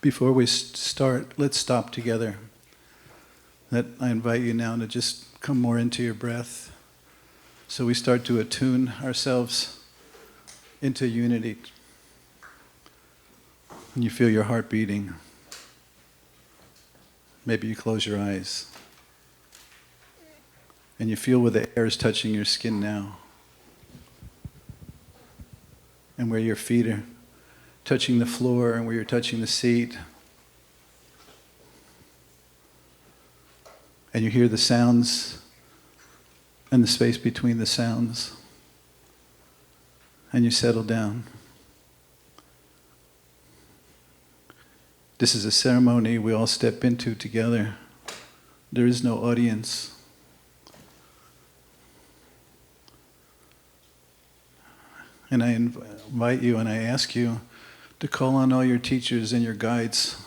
Before we start, let's stop together. I invite you now to just come more into your breath. So we start to attune ourselves into unity. And you feel your heart beating. Maybe you close your eyes. And you feel where the air is touching your skin now. And where your feet are touching the floor and where you're touching the seat. And you hear the sounds and the space between the sounds. And you settle down. This is a ceremony we all step into together. There is no audience. And I invite you and I ask you to call on all your teachers and your guides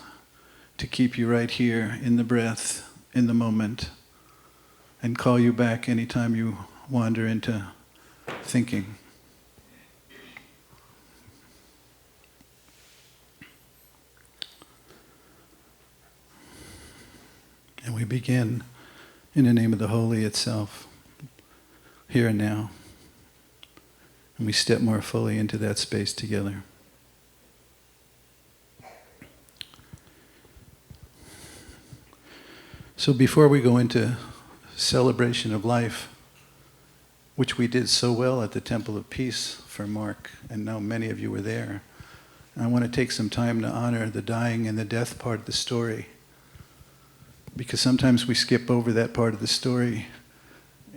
to keep you right here in the breath, in the moment, and call you back anytime you wander into thinking. And we begin in the name of the Holy itself, here and now. And we step more fully into that space together. So before we go into celebration of life, which we did so well at the Temple of Peace for Mark, and now many of you were there, I want to take some time to honor the dying and the death part of the story. Because sometimes we skip over that part of the story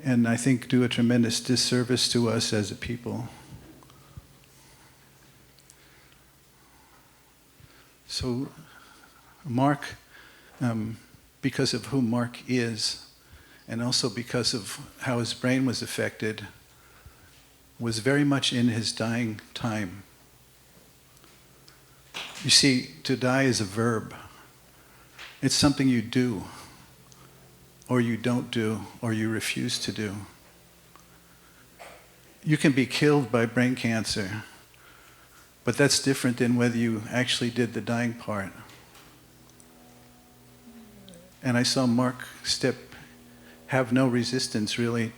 and I think do a tremendous disservice to us as a people. So Mark, because of who Mark is, and also because of how his brain was affected, was very much in his dying time. You see, to die is a verb. It's something you do, or you don't do, or you refuse to do. You can be killed by brain cancer, but that's different than whether you actually did the dying part. And I saw Mark have no resistance really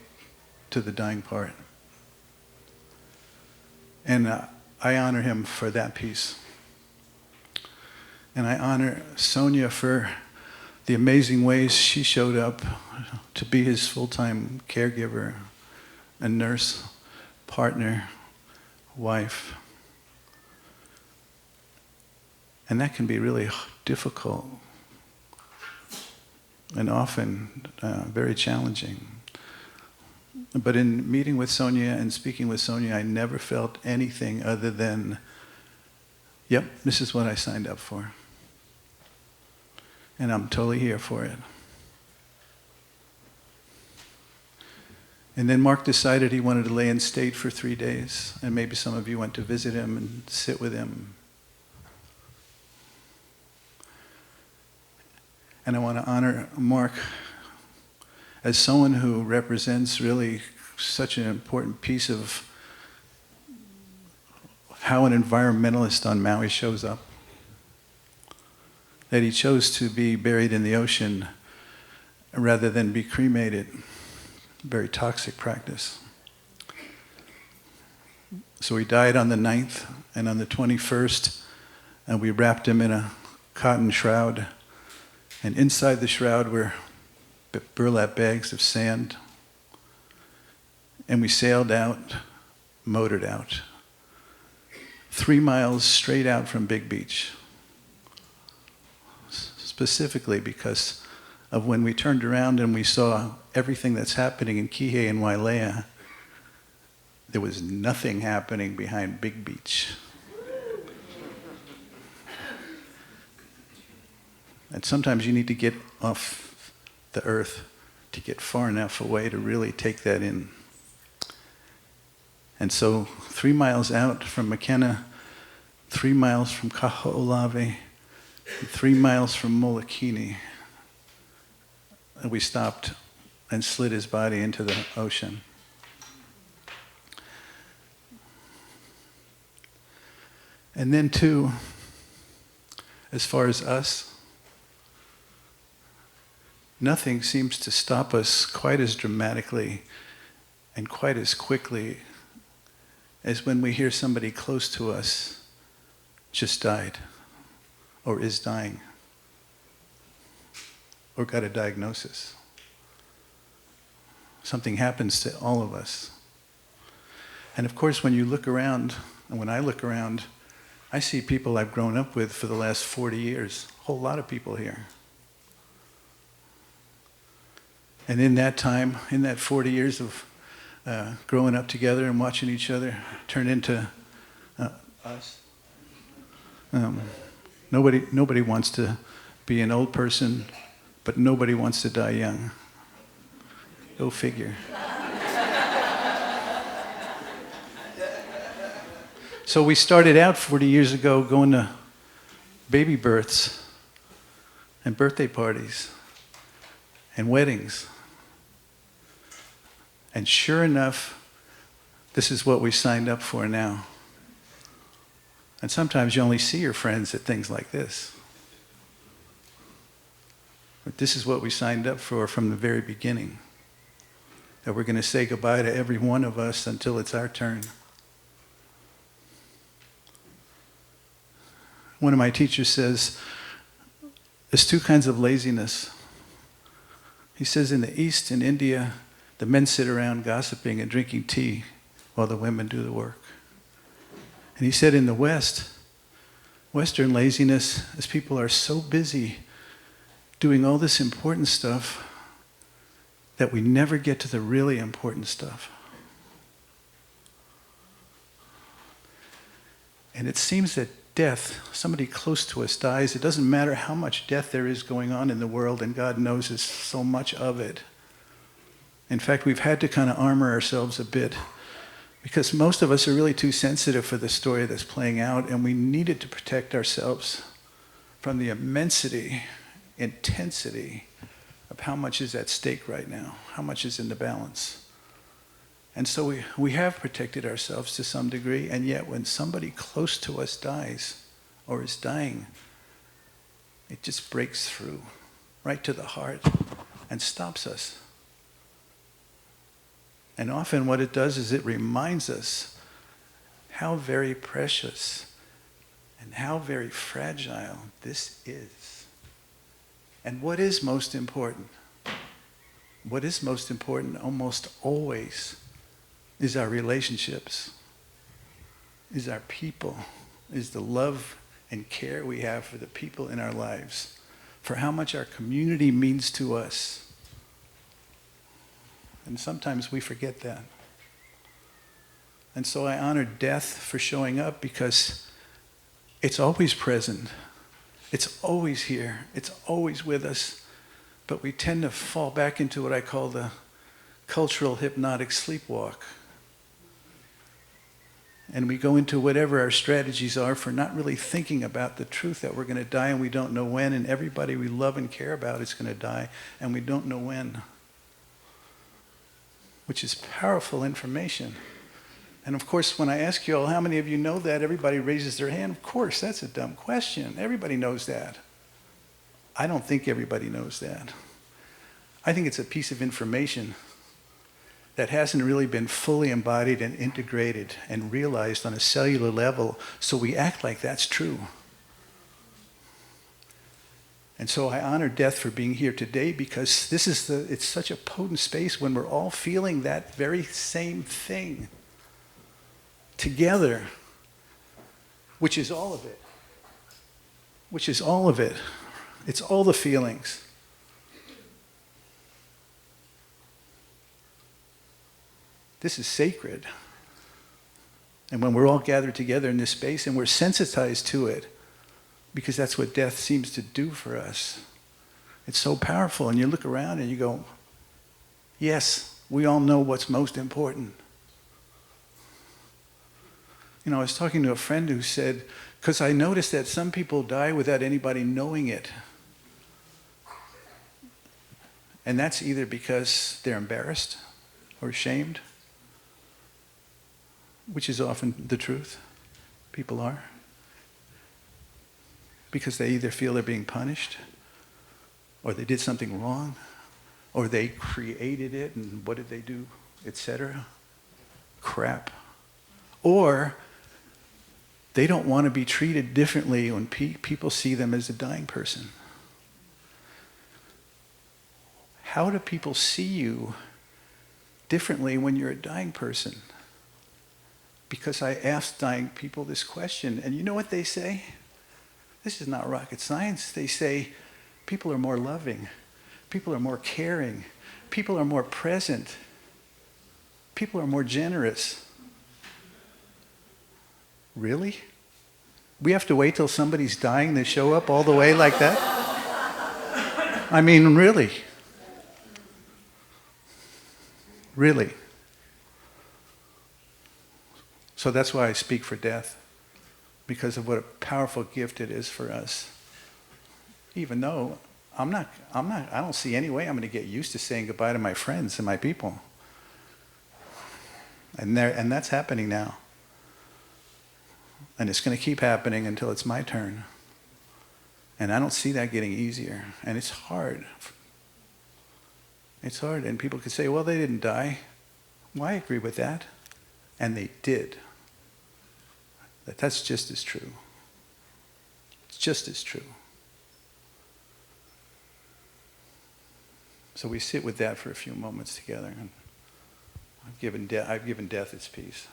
to the dying part. And I honor him for that piece. And I honor Sonja for the amazing ways she showed up to be his full-time caregiver, a nurse, partner, wife. And that can be really difficult and often very challenging. But in meeting with Sonja and speaking with Sonja, I never felt anything other than, yep, this is what I signed up for. And I'm totally here for it. And then Mark decided he wanted to lay in state for 3 days. And maybe some of you went to visit him and sit with him. And I want to honor Mark as someone who represents really such an important piece of how an environmentalist on Maui shows up. That he chose to be buried in the ocean rather than be cremated. Very toxic practice. So he died on the 9th, and on the 21st, and we wrapped him in a cotton shroud. And inside the shroud were burlap bags of sand. And we sailed out, motored out, 3 miles straight out from Big Beach. Specifically because of when we turned around and we saw everything that's happening in Kihei and Wailea, there was nothing happening behind Big Beach. And sometimes you need to get off the earth to get far enough away to really take that in. And so 3 miles out from Makena, 3 miles from Kaho'olawe, 3 miles from Molokini, we stopped and slid his body into the ocean. And then too, as far as us, nothing seems to stop us quite as dramatically and quite as quickly as when we hear somebody close to us just died, or is dying, or got a diagnosis. Something happens to all of us. And of course, when you look around, and when I look around, I see people I've grown up with for the last 40 years, a whole lot of people here. And in that time, in that 40 years of growing up together and watching each other turn into us, nobody wants to be an old person, but nobody wants to die young. Go figure. So we started out 40 years ago going to baby births and birthday parties and weddings. And sure enough, this is what we signed up for now. And sometimes you only see your friends at things like this. But this is what we signed up for from the very beginning. That we're going to say goodbye to every one of us until it's our turn. One of my teachers says, there's two kinds of laziness. He says in the East, in India, the men sit around gossiping and drinking tea while the women do the work. And he said in the West, Western laziness is people are so busy doing all this important stuff that we never get to the really important stuff. And it seems that death, somebody close to us dies, it doesn't matter how much death there is going on in the world, and God knows there's so much of it. In fact, we've had to kind of armor ourselves a bit because most of us are really too sensitive for the story that's playing out, and we needed to protect ourselves from the immensity, intensity of how much is at stake right now, how much is in the balance. And so we have protected ourselves to some degree, and yet when somebody close to us dies or is dying, it just breaks through right to the heart and stops us. And often what it does is it reminds us how very precious and how very fragile this is. And what is most important? What is most important almost always is our relationships, is our people, is the love and care we have for the people in our lives, for how much our community means to us. And sometimes we forget that. And so I honor death for showing up because it's always present. It's always here. It's always with us. But we tend to fall back into what I call the cultural hypnotic sleepwalk. And we go into whatever our strategies are for not really thinking about the truth that we're going to die and we don't know when, and everybody we love and care about is going to die and we don't know when. Which is powerful information. And of course, when I ask you all, how many of you know that? Everybody raises their hand. Of course, that's a dumb question. Everybody knows that. I don't think everybody knows that. I think it's a piece of information that hasn't really been fully embodied and integrated and realized on a cellular level, so we act like that's true. And so I honor death for being here today because it's such a potent space when we're all feeling that very same thing together, which is all of it. Which is all of it. It's all the feelings. This is sacred. And when we're all gathered together in this space and we're sensitized to it, because that's what death seems to do for us, it's so powerful. And you look around and you go, yes, we all know what's most important. You know, I was talking to a friend who said, because I noticed that some people die without anybody knowing it. And that's either because they're embarrassed or ashamed, which is often the truth. People are. because they either feel they're being punished, or they did something wrong, or they created it, and what did they do, etc. Crap. Or they don't want to be treated differently when people see them as a dying person. How do people see you differently when you're a dying person? Because I asked dying people this question, and you know what they say? This is not rocket science. They say, people are more loving, people are more caring, people are more present, people are more generous. Really? We have to wait till somebody's dying to show up all the way like that? I mean, really? Really? So that's why I speak for death, because of what a powerful gift it is for us. Even though I don't see any way I'm going to get used to saying goodbye to my friends and my people. And that's happening now. And it's going to keep happening until it's my turn. And I don't see that getting easier. And it's hard. It's hard. And people could say, well, they didn't die. Well, I agree with that. And they did. That's just as true. It's just as true. So we sit with that for a few moments together. And I've given death its peace.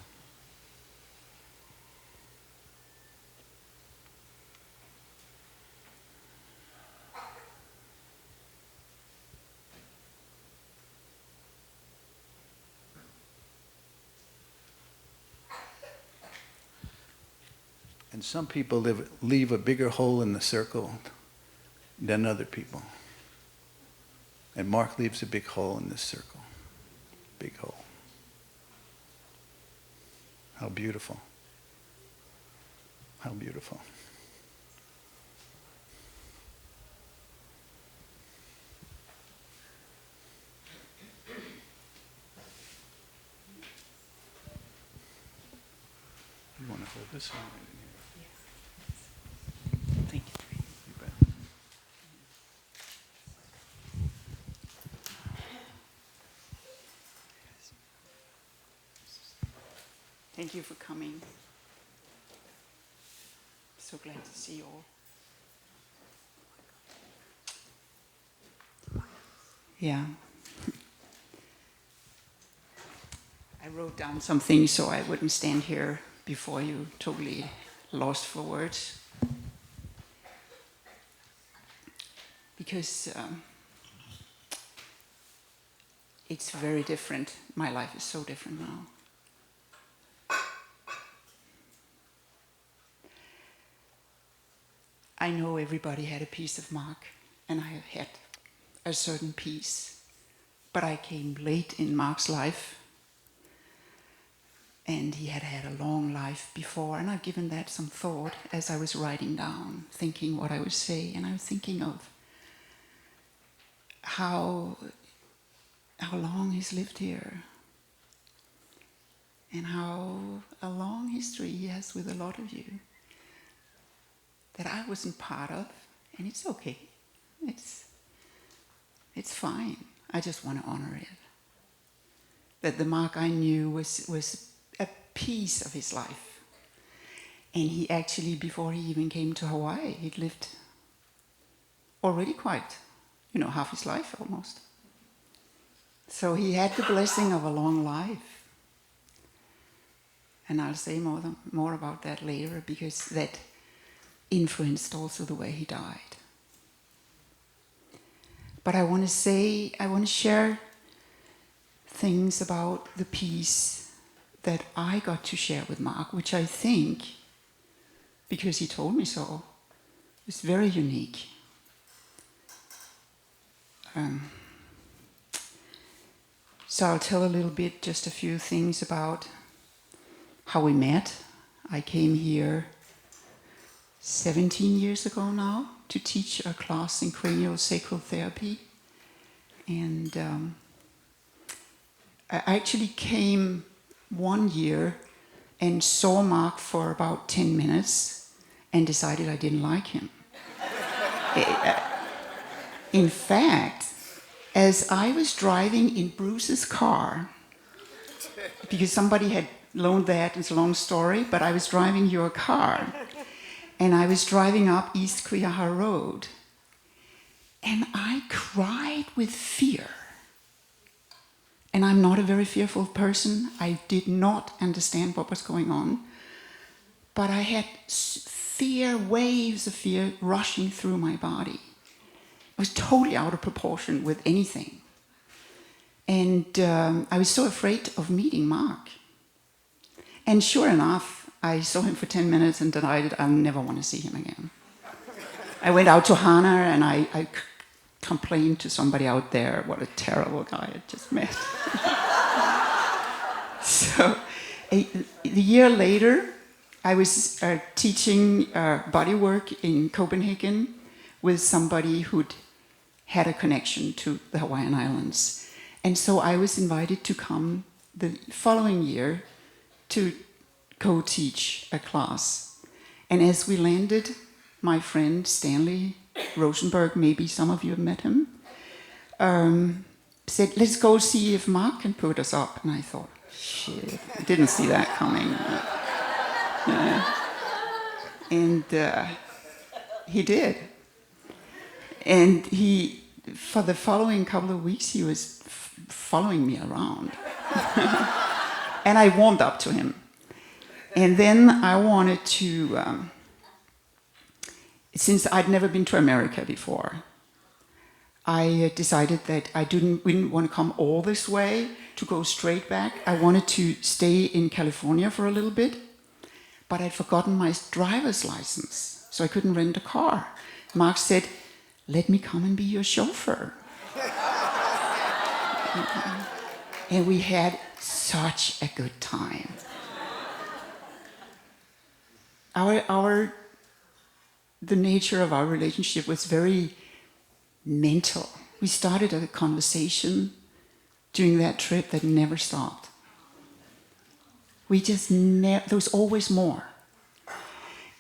And some people leave a bigger hole in the circle than other people. And Mark leaves a big hole in this circle. Big hole. How beautiful. How beautiful. You want to hold this one? Thank you. You bet. Thank you for coming. So glad to see you all. Yeah. I wrote down some things so I wouldn't stand here before you totally lost for words. Because it's very different. My life is so different now. I know everybody had a piece of Mark, and I have had a certain piece. But I came late in Mark's life, and he had had a long life before, and I've given that some thought as I was writing down, thinking what I would say, and I was thinking of how long he's lived here, and how a long history he has with a lot of you that I wasn't part of, and it's okay. It's fine. I just want to honor it. That the Mark I knew was a piece of his life. And he actually, before he even came to Hawaii, he'd lived already quite, half his life almost. So he had the blessing of a long life. And I'll say more about that later, because that influenced also the way he died. But I want to share things about the piece that I got to share with Mark, which I think, because he told me so, is very unique. So I'll tell a little bit, just a few things about how we met. I came here 17 years ago now to teach a class in craniosacral therapy. And I actually came one year and saw Mark for about 10 minutes and decided I didn't like him. In fact, as I was driving in Bruce's car, because somebody had loaned that, it's a long story, but I was driving your car, and I was driving up East Kriaha Road, and I cried with fear. And I'm not a very fearful person. I did not understand what was going on, but I had fear, waves of fear rushing through my body. It was totally out of proportion with anything. And I was so afraid of meeting Mark. And sure enough, I saw him for 10 minutes and decided I'll never want to see him again. I went out to Hana and I complained to somebody out there what a terrible guy I just met. So a year later, I was teaching bodywork in Copenhagen with somebody who'd had a connection to the Hawaiian Islands. And so I was invited to come the following year to co-teach a class. And as we landed, my friend Stanley Rosenberg, maybe some of you have met him, said, let's go see if Mark can put us up. And I thought, shit, I didn't see that coming. And he did. And he, for the following couple of weeks, he was following me around. And I warmed up to him. And then I wanted to, since I'd never been to America before, I decided that I didn't want to come all this way to go straight back. I wanted to stay in California for a little bit, but I'd forgotten my driver's license, so I couldn't rent a car. Mark said, let me come and be your chauffeur. And we had such a good time. The nature of our relationship was very mental. We started a conversation during that trip that never stopped. We just there was always more.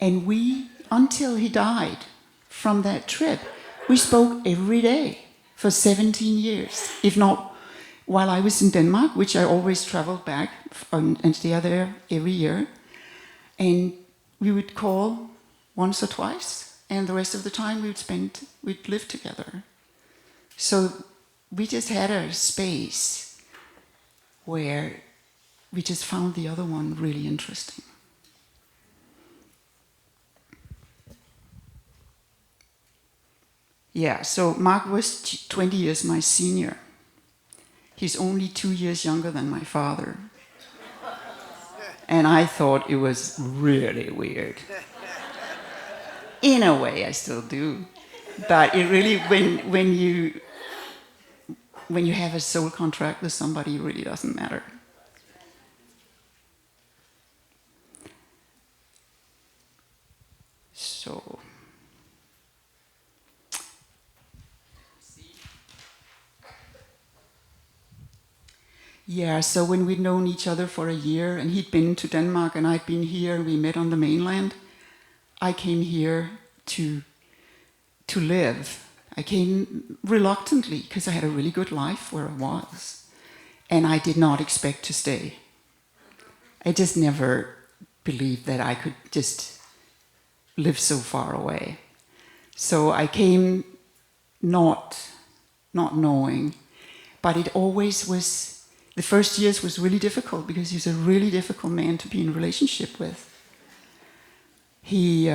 And we, until he died from that trip, we spoke every day for 17 years. If not, while I was in Denmark, which I always traveled back and stay there every year. And we would call once or twice, and the rest of the time we'd live together. So we just had a space where we just found the other one really interesting. Yeah, so Mark was 20 years my senior. He's only 2 years younger than my father. And I thought it was really weird. In a way, I still do. But it really, when you have a soul contract with somebody, it really doesn't matter. So, yeah, so when we'd known each other for a year, and he'd been to Denmark and I'd been here, and we met on the mainland, I came here to live. I came reluctantly because I had a really good life where I was, and I did not expect to stay. I just never believed that I could just live so far away. So I came not knowing, but it always was. The first years was really difficult because he was a really difficult man to be in a relationship with. He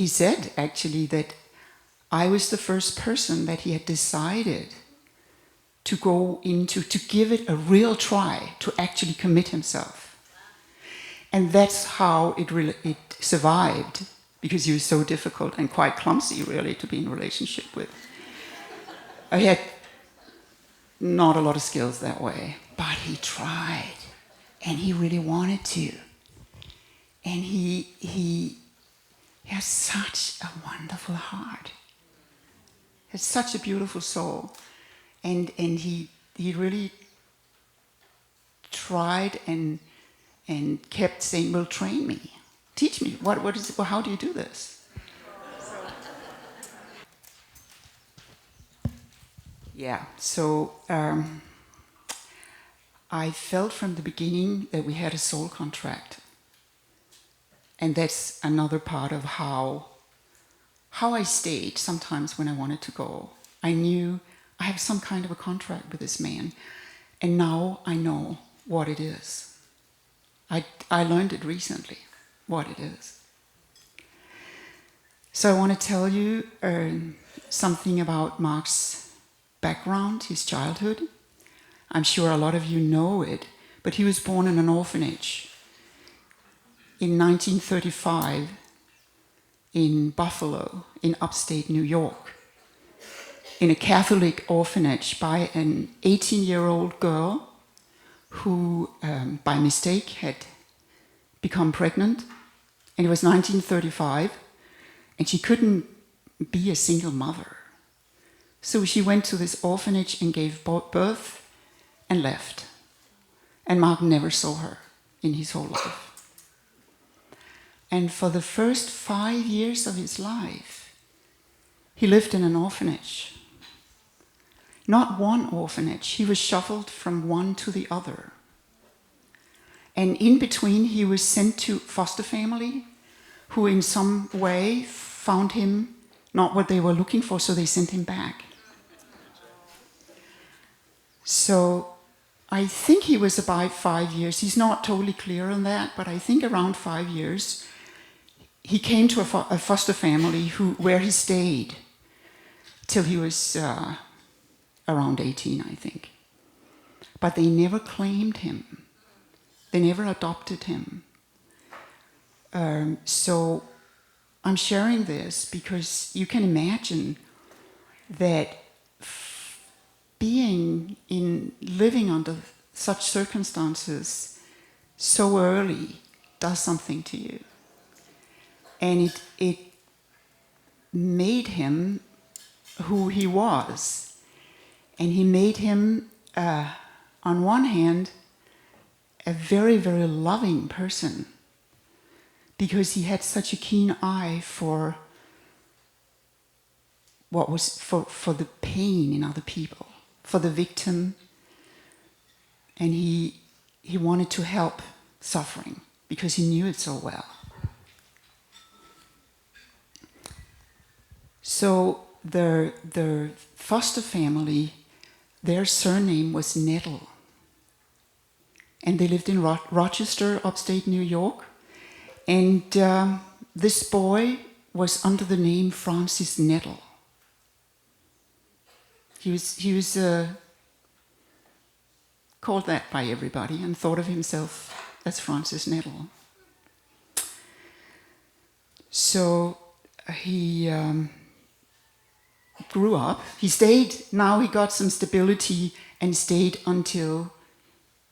said actually that I was the first person that he had decided to go into, to give it a real try, to actually commit himself. And that's how it survived, because he was so difficult and quite clumsy really to be in a relationship with. I had not a lot of skills that way, but he tried, and he really wanted to. And he has such a wonderful heart. Has such a beautiful soul. And he really tried and kept saying, well, train me. Teach me. What is it? Well, how do you do this? Yeah, so I felt from the beginning that we had a soul contract. And that's another part of how I stayed sometimes when I wanted to go. I knew I have some kind of a contract with this man, and now I know what it is. I learned it recently, what it is. So I want to tell you something about Mark's background, his childhood. I'm sure a lot of you know it, but he was born in an orphanage in 1935 in Buffalo, in upstate New York, in a Catholic orphanage by an 18-year-old girl who, by mistake, had become pregnant. And it was 1935, and she couldn't be a single mother. So she went to this orphanage and gave birth and left. And Mark never saw her in his whole life. And for the first 5 years of his life, he lived in an orphanage. Not one orphanage. He was shuffled from one to the other. And in between, he was sent to foster family, who in some way found him not what they were looking for, so they sent him back. So I think he was about 5 years. He's not totally clear on that, but I think around 5 years, he came to a foster family where he stayed till he was around 18, I think. But they never claimed him. They never adopted him. So I'm sharing this because you can imagine that living under such circumstances so early does something to you. And it made him who he was. And he made him, on one hand, a very, very loving person, because he had such a keen eye for what was for the pain in other people, for the victim, and he wanted to help suffering because he knew it so well. So the foster family, their surname was Nettle. And they lived in Rochester, upstate New York. And this boy was under the name Francis Nettle. He was called that by everybody and thought of himself as Francis Nettle. So he grew up. He stayed. Now he got some stability and stayed until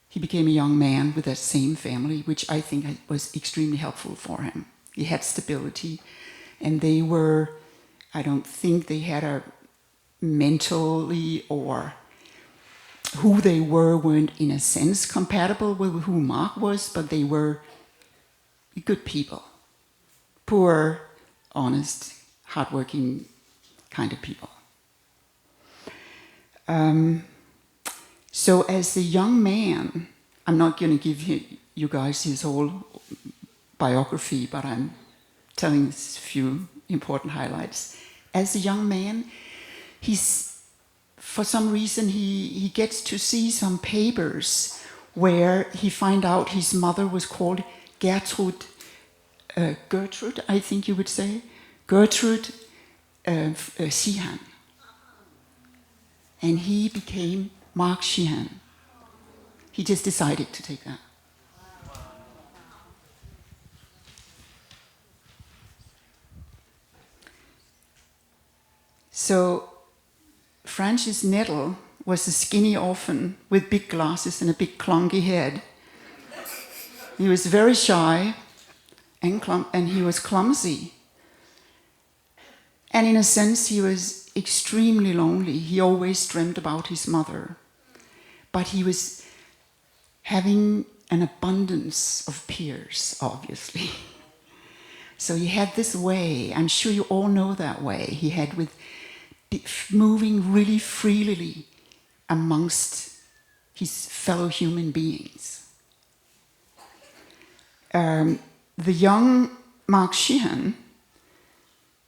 he became a young man with that same family, which I think was extremely helpful for him. He had stability, and I don't think they had a mentally or who they weren't in a sense compatible with who Mark was, but they were good people. Poor, honest, hardworking kind of people. So as a young man, I'm not going to give you guys his whole biography, but I'm telling a few important highlights. As a young man, for some reason, he gets to see some papers where he finds out his mother was called Gertrude, I think you would say, Gertrude Sheehan. And he became Mark Sheehan. He just decided to take that. So Francis Nettle was a skinny orphan with big glasses and a big clunky head. He was very shy and he was clumsy. And in a sense, he was extremely lonely. He always dreamed about his mother. But he was having an abundance of peers, obviously. So he had this way, I'm sure you all know that way, he had with moving really freely amongst his fellow human beings. The young Mark Sheehan,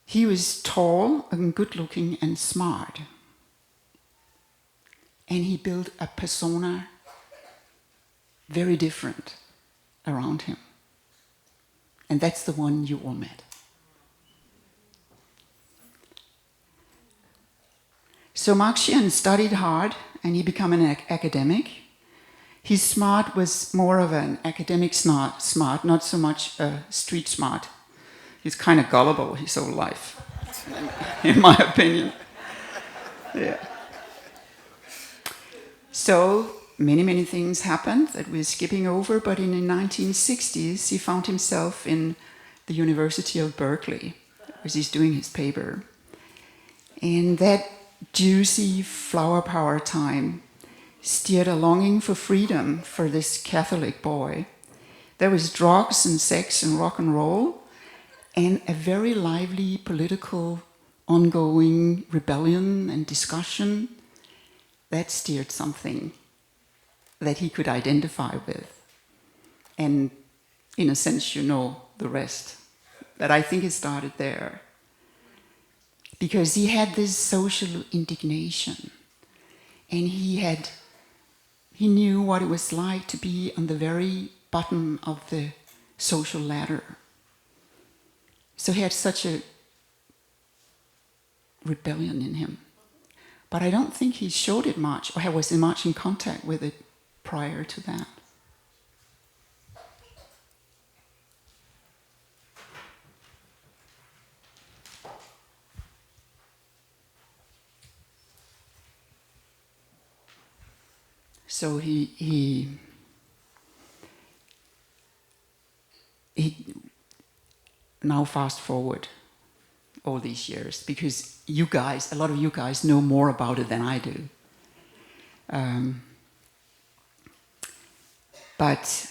he was tall and good-looking and smart. And he built a persona very different around him. And that's the one you all met. So Mark Sheehan studied hard and he became an academic. His smart was more of an academic smart, not so much a street smart. He's kind of gullible his whole life, in my opinion. Yeah. So many things happened that we're skipping over, but in the 1960s he found himself in the University of Berkeley, where he's doing his paper. And that juicy flower power time steered a longing for freedom for this Catholic boy. There was drugs and sex and rock and roll, and a very lively political ongoing rebellion and discussion that steered something that he could identify with. And in a sense, you know the rest. But I think it started there. Because he had this social indignation. And he knew what it was like to be on the very bottom of the social ladder. So he had such a rebellion in him. But I don't think he showed it much, or was much in contact with it prior to that. So he now fast forward all these years, because you guys, a lot of you guys know more about it than I do. But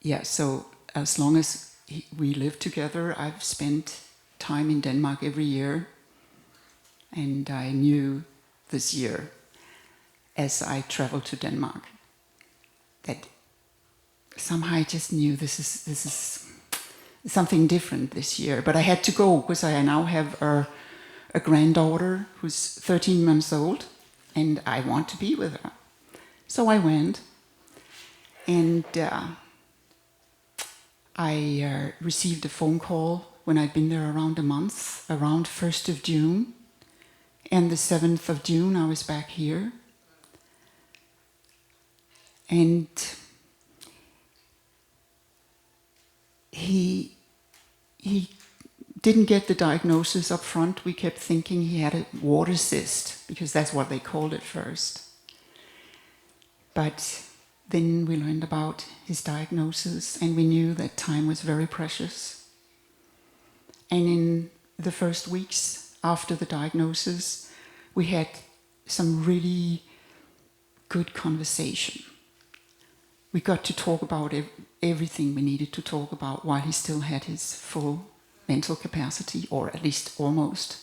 yeah, so as long as we live together, I've spent time in Denmark every year, and I knew this year, as I traveled to Denmark, that somehow I just knew this is something different this year. But I had to go because I now have a granddaughter who's 13 months old, and I want to be with her. So I went, and I received a phone call when I'd been there around a month, around 1st of June, and the 7th of June I was back here. And he didn't get the diagnosis up front. We kept thinking he had a water cyst, because that's what they called it first. But then we learned about his diagnosis, and we knew that time was very precious. And in the first weeks after the diagnosis, we had some really good conversation. We got to talk about everything we needed to talk about while he still had his full mental capacity, or at least almost.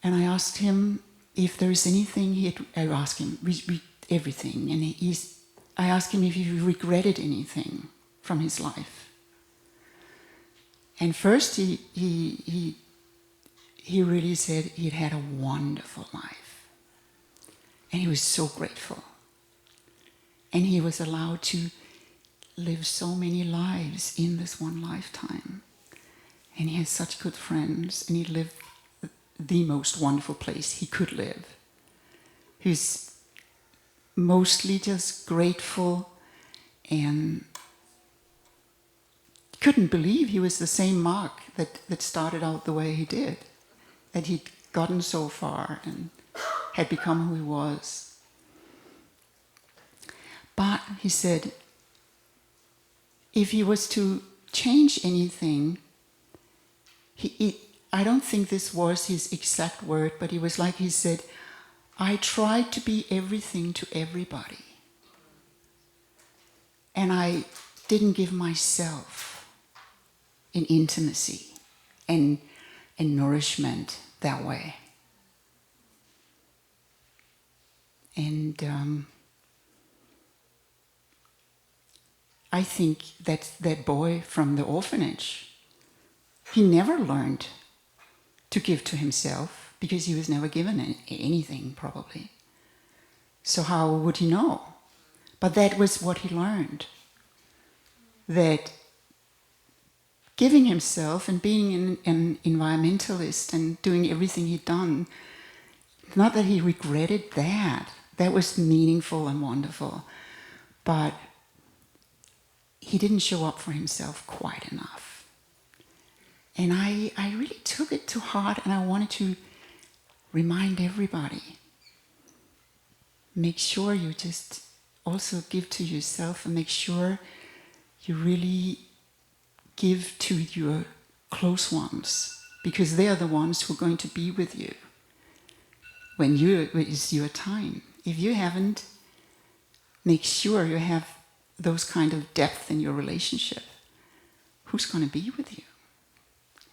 And I asked him if there is anything I asked him everything, and I asked him if he regretted anything from his life. And first he really said he'd had a wonderful life, and he was so grateful. And he was allowed to live so many lives in this one lifetime. And he had such good friends, and he lived the most wonderful place he could live. He was mostly just grateful and couldn't believe he was the same Mark that started out the way he did, that he'd gotten so far and had become who he was. But he said, if he was to change anything, I don't think this was his exact word, but he said, I tried to be everything to everybody. And I didn't give myself in intimacy and and nourishment that way. And I think that boy from the orphanage, he never learned to give to himself because he was never given anything, probably. So how would he know? But that was what he learned. That giving himself and being an environmentalist and doing everything he'd done, not that he regretted that. That was meaningful and wonderful. But he didn't show up for himself quite enough. And I really took it to heart, and I wanted to remind everybody, make sure you just also give to yourself, and make sure you really give to your close ones, because they are the ones who are going to be with you when it's your time. If you haven't, make sure you have those kind of depth in your relationship. Who's going to be with you?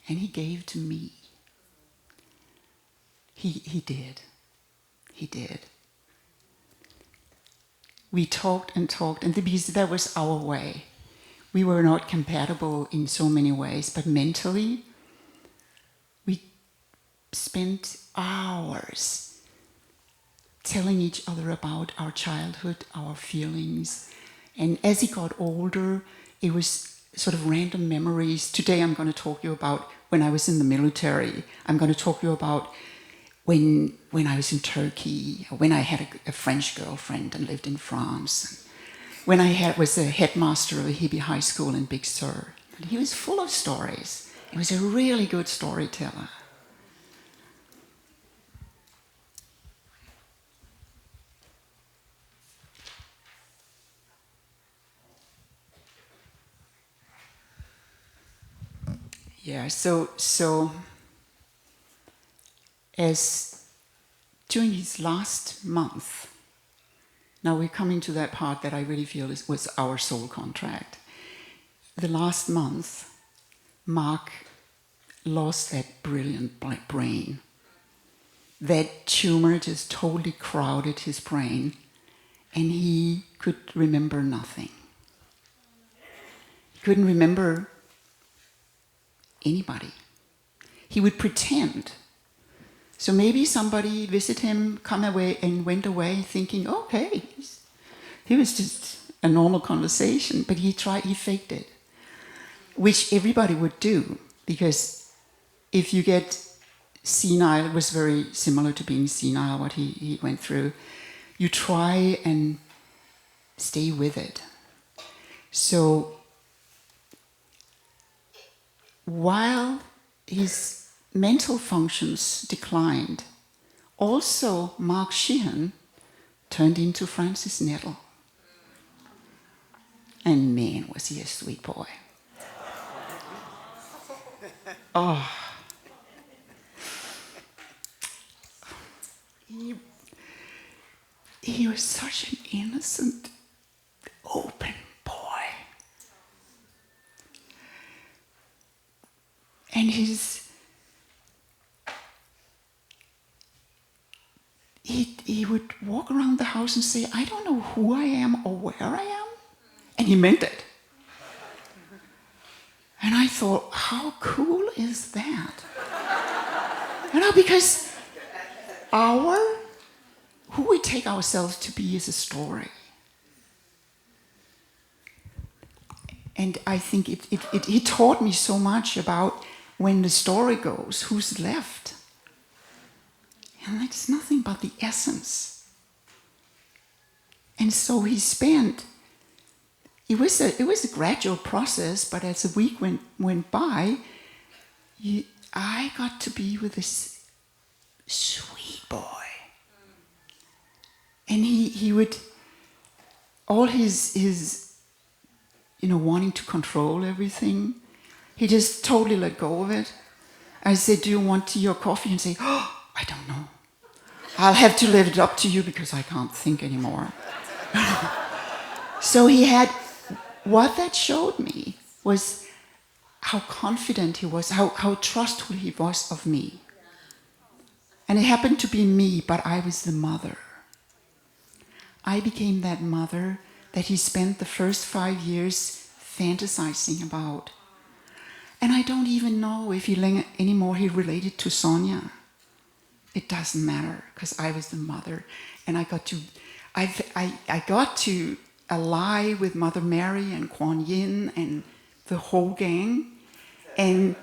And he gave to me. He did. He did. We talked, and because that was our way. We were not compatible in so many ways, but mentally, we spent hours telling each other about our childhood, our feelings. And as he got older, it was sort of random memories. Today I'm going to talk to you about when I was in the military. I'm going to talk to you about when I was in Turkey, when I had a French girlfriend and lived in France. When I was a headmaster of a hippie high school in Big Sur. And he was full of stories. He was a really good storyteller. Yeah, so as during his last month, now we're coming to that part that I really feel was our soul contract. The last month, Mark lost that brilliant brain. That tumor just totally crowded his brain, and he could remember nothing. He couldn't remember anybody. He would pretend. So maybe somebody visited him, come away, and went away thinking, okay, he was just a normal conversation, but he faked it, which everybody would do, because if you get senile, it was very similar to being senile, what he went through. You try and stay with it. So while his mental functions declined, also Mark Sheehan turned into Francis Nettle. And man, was he a sweet boy. Oh. He was such an innocent, open boy. And he would walk around the house and say, I don't know who I am or where I am. And he meant it. And I thought, how cool is that? Because who we take ourselves to be is a story. And I think it taught me so much about when the story goes, who's left. And it's nothing but the essence. And so it was a gradual process, but as the week went by, I got to be with this sweet boy. And he would, all his wanting to control everything, he just totally let go of it. I said, do you want tea or coffee? And say, oh, I don't know. I'll have to leave it up to you because I can't think anymore. So what that showed me was how confident he was, how trustful he was of me. And it happened to be me, but I was the mother. I became that mother that he spent the first 5 years fantasizing about. And I don't even know if anymore he related to Sonja. It doesn't matter, because I was the mother. And I got to ally with Mother Mary and Kuan Yin and the whole gang. And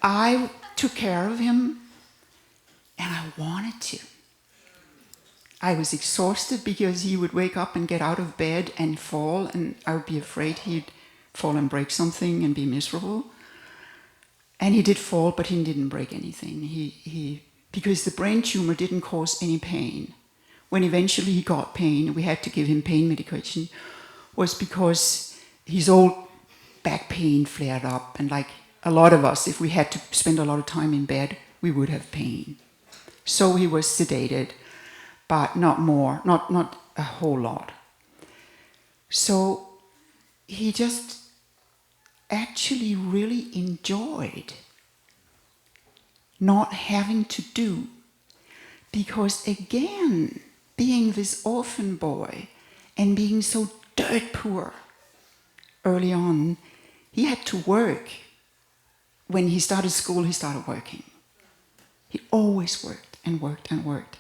I took care of him, and I wanted to. I was exhausted because he would wake up and get out of bed and fall, and I would be afraid he'd fall and break something and be miserable. And he did fall, but he didn't break anything. Because the brain tumor didn't cause any pain. When eventually he got pain, we had to give him pain medication, was because his old back pain flared up. And like a lot of us, if we had to spend a lot of time in bed, we would have pain. So he was sedated, but not more, not a whole lot. So he just actually really enjoyed not having to do. Because again, being this orphan boy and being so dirt poor early on, he had to work. When he started school, he started working. He always worked and worked and worked.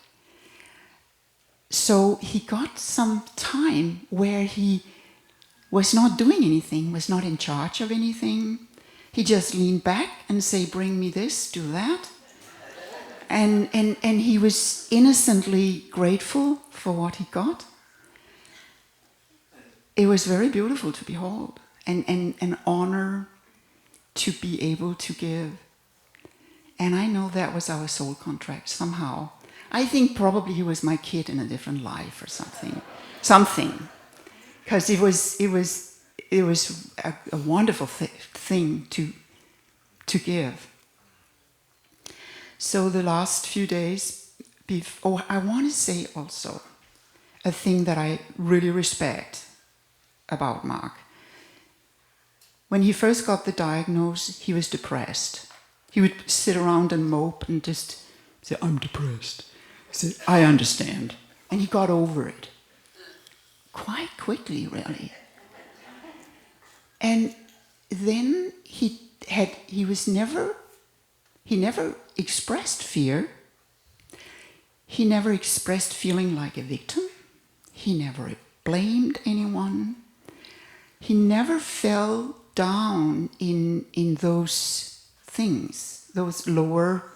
So he got some time where he was not doing anything, was not in charge of anything. He just leaned back and say, bring me this, do that. And he was innocently grateful for what he got. It was very beautiful to behold, and an honor to be able to give. And I know that was our soul contract somehow. I think probably he was my kid in a different life or something. Because it was a wonderful thing to give. So the last few days, I want to say also a thing that I really respect about Mark. When he first got the diagnosis, he was depressed. He would sit around and mope and just say, I'm depressed. I said, I understand. And he got over it. Quite quickly, really. And then he never expressed fear. He never expressed feeling like a victim. He never blamed anyone. He never fell down in those things, those lower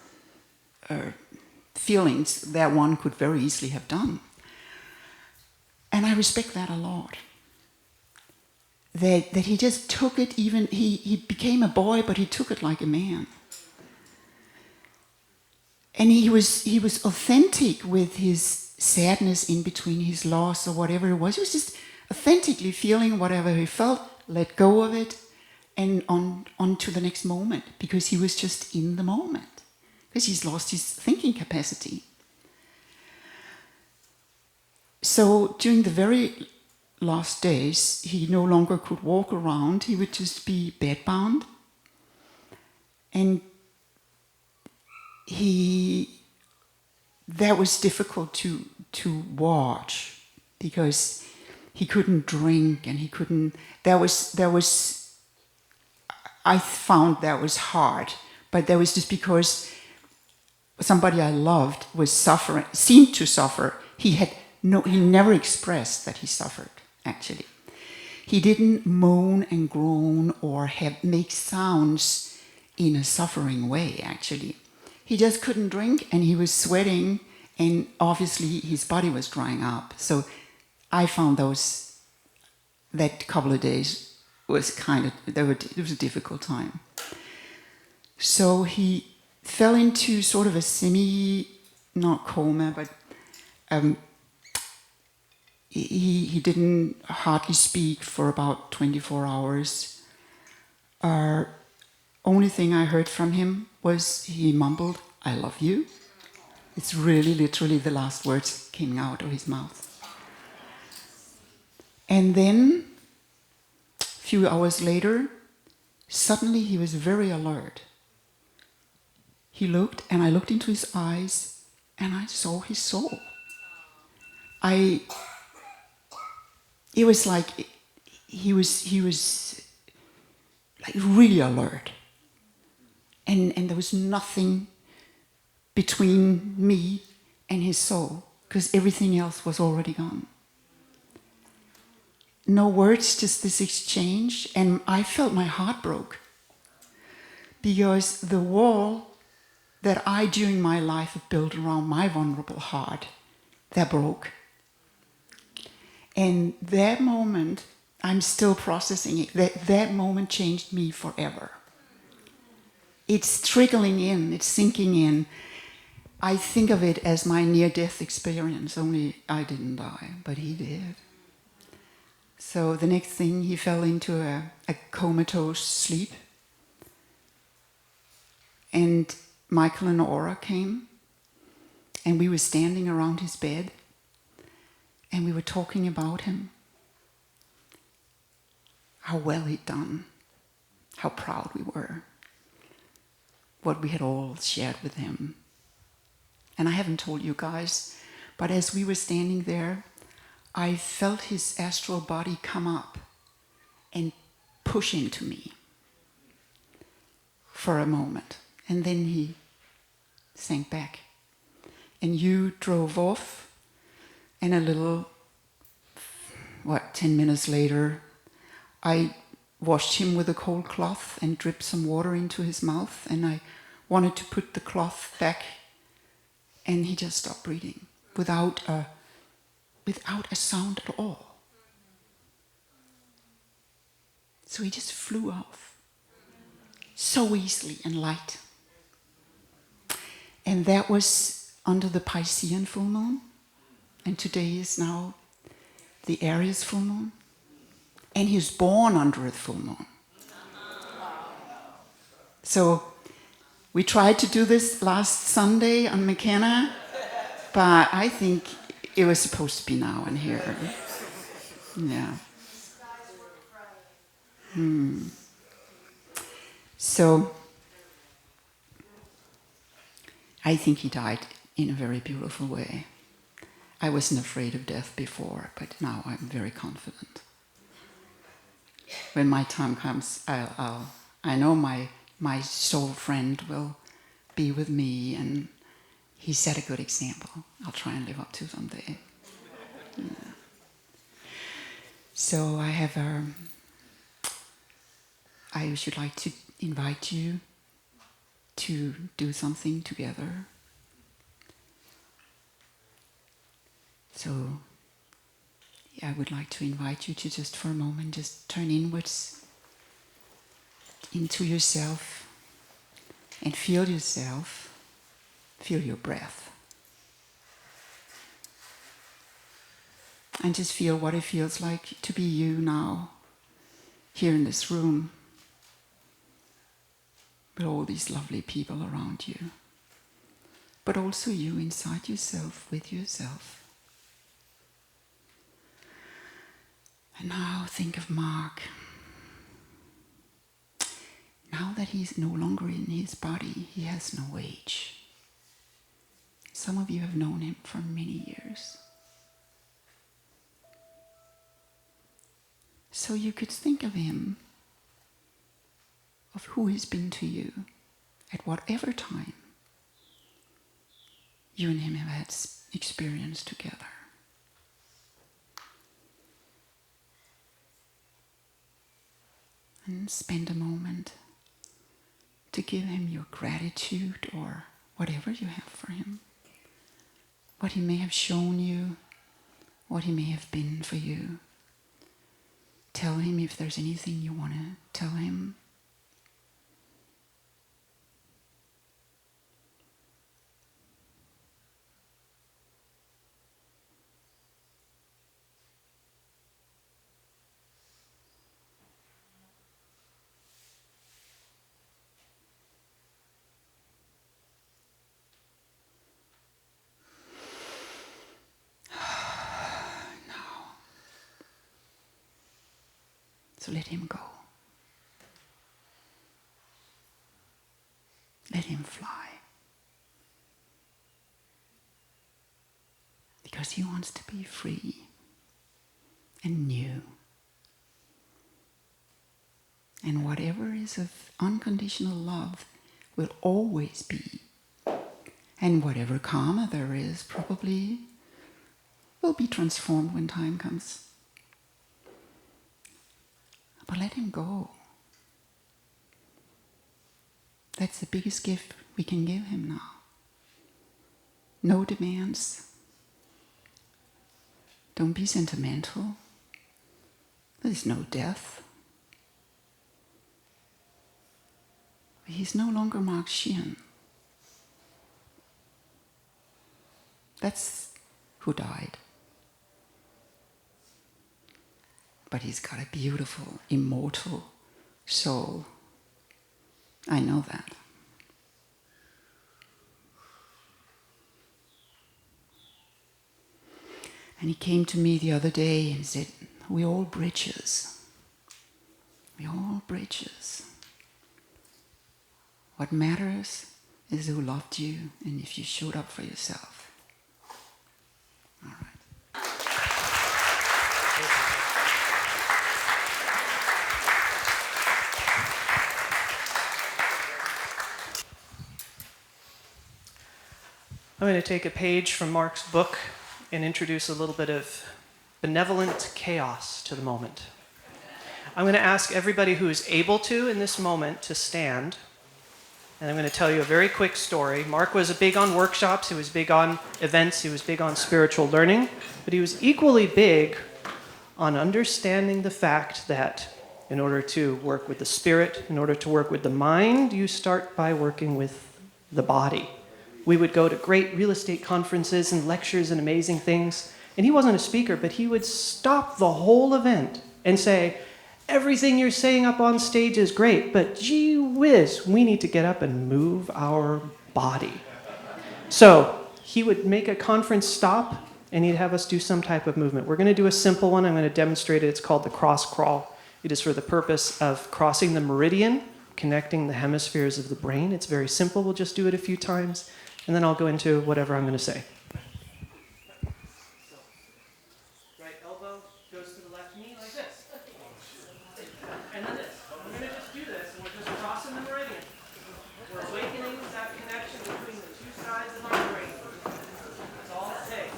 feelings that one could very easily have done. And I respect that a lot. That he just took it he became a boy, but he took it like a man. And he was authentic with his sadness in between his loss or whatever it was. He was just authentically feeling whatever he felt, let go of it, and on to the next moment, because he was just in the moment, because he's lost his thinking capacity. So during the very last days, he no longer could walk around. He would just be bedbound. And that was difficult to watch, because he couldn't drink and he couldn't. I found that was hard, but that was just because somebody I loved was suffering, seemed to suffer. He never expressed that he suffered, actually. He didn't moan and groan or make sounds in a suffering way, actually. He just couldn't drink, and he was sweating, and obviously his body was drying up. So I found that couple of days was it was a difficult time. So he fell into sort of a not coma, but he didn't hardly speak for about 24 hours. Only thing I heard from him was he mumbled, I love you. It's really literally the last words came out of his mouth. And then, a few hours later, suddenly he was very alert. He looked, and I looked into his eyes, and I saw his soul. It was like he was like really alert, and there was nothing between me and his soul, because everything else was already gone. No words, just this exchange, and I felt my heart broke, because the wall that I during my life have built around my vulnerable heart, that broke. And that moment, I'm still processing it, that moment changed me forever. It's trickling in, it's sinking in. I think of it as my near-death experience, only I didn't die, but he did. So the next thing, he fell into a comatose sleep. And Michael and Aura came, and we were standing around his bed, and we were talking about him. How well he'd done, how proud we were, what we had all shared with him. And I haven't told you guys, but as we were standing there, I felt his astral body come up and push into me for a moment. And then he sank back. And you drove off, and a little, 10 minutes later, I washed him with a cold cloth and dripped some water into his mouth, and I wanted to put the cloth back, and he just stopped breathing without a sound at all. So he just flew off so easily and light. And that was under the Piscean full moon, and today is now the Aries full moon, and he was born under a full moon. So we tried to do this last Sunday on McKenna, but I think it was supposed to be now and here. Yeah. So I think he died in a very beautiful way. I wasn't afraid of death before, but now I'm very confident. When my time comes, I know my soul friend will be with me, and he set a good example. I'll try and live up to someday. Yeah. So I should like to invite you to do something together. So I would like to invite you to just for a moment, just turn inwards into yourself and feel yourself, feel your breath. And just feel what it feels like to be you now, here in this room, with all these lovely people around you. But also you inside yourself, with yourself. And now think of Mark. Now that he's no longer in his body, he has no age. Some of you have known him for many years. So you could think of him, of who he's been to you, at whatever time you and him have had experience together. And spend a moment to give him your gratitude or whatever you have for him. What he may have shown you, what he may have been for you. Tell him if there's anything you want to tell him. So let him go. Let him fly. Because he wants to be free and new. And whatever is of unconditional love will always be. And whatever karma there is probably will be transformed when time comes. But let him go. That's the biggest gift we can give him now. No demands. Don't be sentimental. There's no death. He's no longer Mark Sheehan. That's who died. But he's got a beautiful, immortal soul. I know that. And he came to me the other day and said, we're all bridges. We're all bridges. What matters is who loved you and if you showed up for yourself. All right. I'm going to take a page from Mark's book and introduce a little bit of benevolent chaos to the moment. I'm going to ask everybody who is able to in this moment to stand, and I'm going to tell you a very quick story. Mark was big on workshops, he was big on events, he was big on spiritual learning, but he was equally big on understanding the fact that in order to work with the spirit, in order to work with the mind, you start by working with the body. We would go to great real estate conferences and lectures and amazing things. And he wasn't a speaker, but he would stop the whole event and say, everything you're saying up on stage is great, but gee whiz, we need to get up and move our body. So he would make a conference stop and he'd have us do some type of movement. We're going to do a simple one. I'm going to demonstrate it. It's called the cross crawl. It is for the purpose of crossing the meridian, connecting the hemispheres of the brain. It's very simple. We'll just do it a few times. And then I'll go into whatever I'm going to say. So, right elbow goes to the left knee like this. And then this. We're going to just do this, and we're just crossing the meridian. We're awakening that connection between the two sides of our brain. That's all it takes.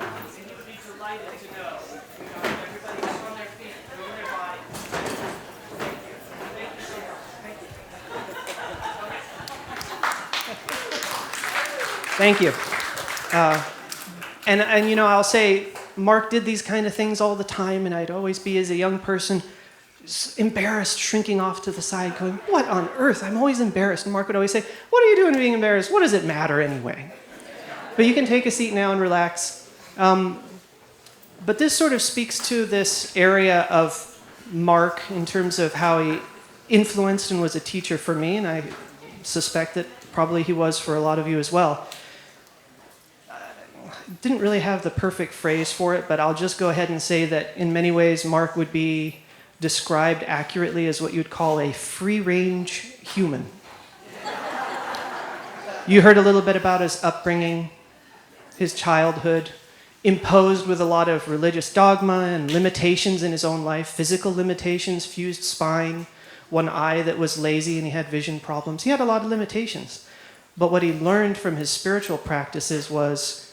And you would be delighted to know we got everybody up on their feet, moving their body. Thank you. Thank you so much. Thank you. Thank you. And you know, I'll say, Mark did these kind of things all the time, and I'd always be, as a young person, embarrassed, shrinking off to the side, going, what on earth? I'm always embarrassed. And Mark would always say, what are you doing being embarrassed? What does it matter anyway? But you can take a seat now and relax. But this sort of speaks to this area of Mark in terms of how he influenced and was a teacher for me, and I suspect that probably he was for a lot of you as well. Didn't really have the perfect phrase for it, but I'll just go ahead and say that in many ways Mark would be described accurately as what you'd call a free-range human. You heard a little bit about his upbringing, his childhood, imposed with a lot of religious dogma and limitations in his own life, physical limitations, fused spine, one eye that was lazy and he had vision problems. He had a lot of limitations. But what he learned from his spiritual practices was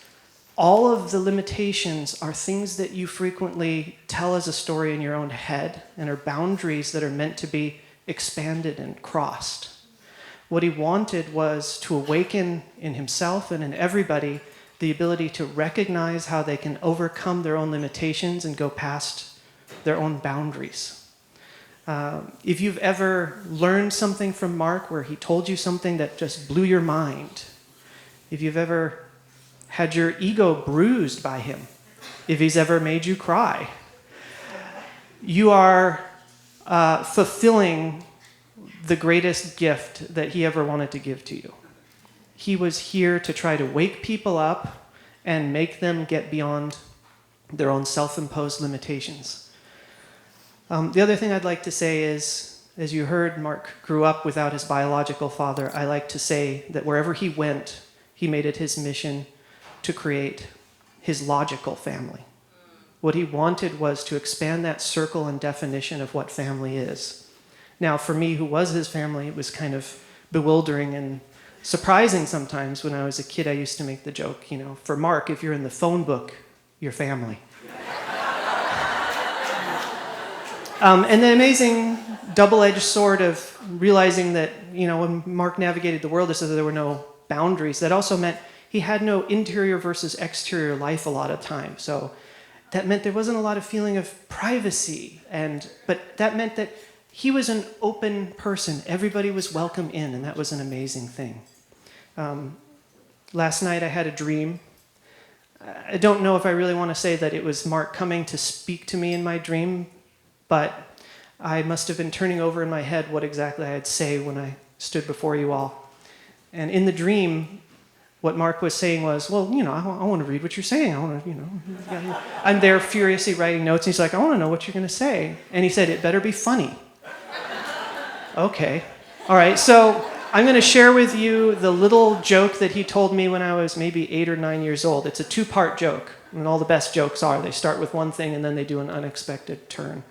all of the limitations are things that you frequently tell as a story in your own head and are boundaries that are meant to be expanded and crossed. What he wanted was to awaken in himself and in everybody the ability to recognize how they can overcome their own limitations and go past their own boundaries. If you've ever learned something from Mark where he told you something that just blew your mind, if you've ever had your ego bruised by him, if he's ever made you cry, you are fulfilling the greatest gift that he ever wanted to give to you. He was here to try to wake people up and make them get beyond their own self-imposed limitations. The other thing I'd like to say is, as you heard, Mark grew up without his biological father. I like to say that wherever he went, he made it his mission to create his logical family. What he wanted was to expand that circle and definition of what family is. Now, for me, who was his family, it was kind of bewildering and surprising sometimes. When I was a kid, I used to make the joke, for Mark, if you're in the phone book, you're family. And the amazing double-edged sword of realizing that, when Mark navigated the world, it said that there were no boundaries. That also meant he had no interior versus exterior life a lot of times. So that meant there wasn't a lot of feeling of privacy. But that meant that he was an open person. Everybody was welcome in, and that was an amazing thing. Last night I had a dream. I don't know if I really want to say that it was Mark coming to speak to me in my dream, but I must have been turning over in my head what exactly I'd say when I stood before you all. And in the dream, what Mark was saying was, well, I want to read what you're saying. I want to, I'm there furiously writing notes, and he's like, I want to know what you're going to say. And he said, it better be funny. Okay. All right, so I'm going to share with you the little joke that he told me when I was maybe 8 or 9 years old. It's a 2-part joke, and all the best jokes are. They start with one thing, and then they do an unexpected turn.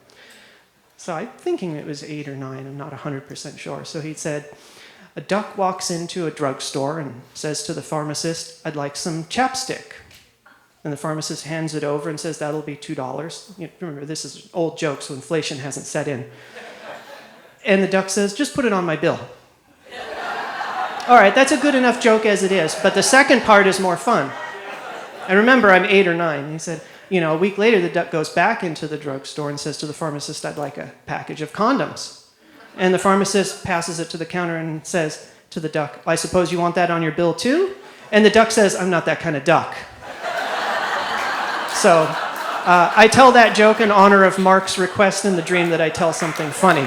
So I'm thinking it was 8 or 9. I'm not 100% sure. So he said, a duck walks into a drugstore and says to the pharmacist, I'd like some chapstick. And the pharmacist hands it over and says, that'll be $2. Remember, this is an old joke, so inflation hasn't set in. And the duck says, just put it on my bill. All right, that's a good enough joke as it is, but the second part is more fun. And remember, I'm 8 or 9. And he said, a week later, the duck goes back into the drugstore and says to the pharmacist, I'd like a package of condoms. And the pharmacist passes it to the counter and says to the duck, I suppose you want that on your bill too? And the duck says, I'm not that kind of duck. So I tell that joke in honor of Mark's request in the dream that I tell something funny.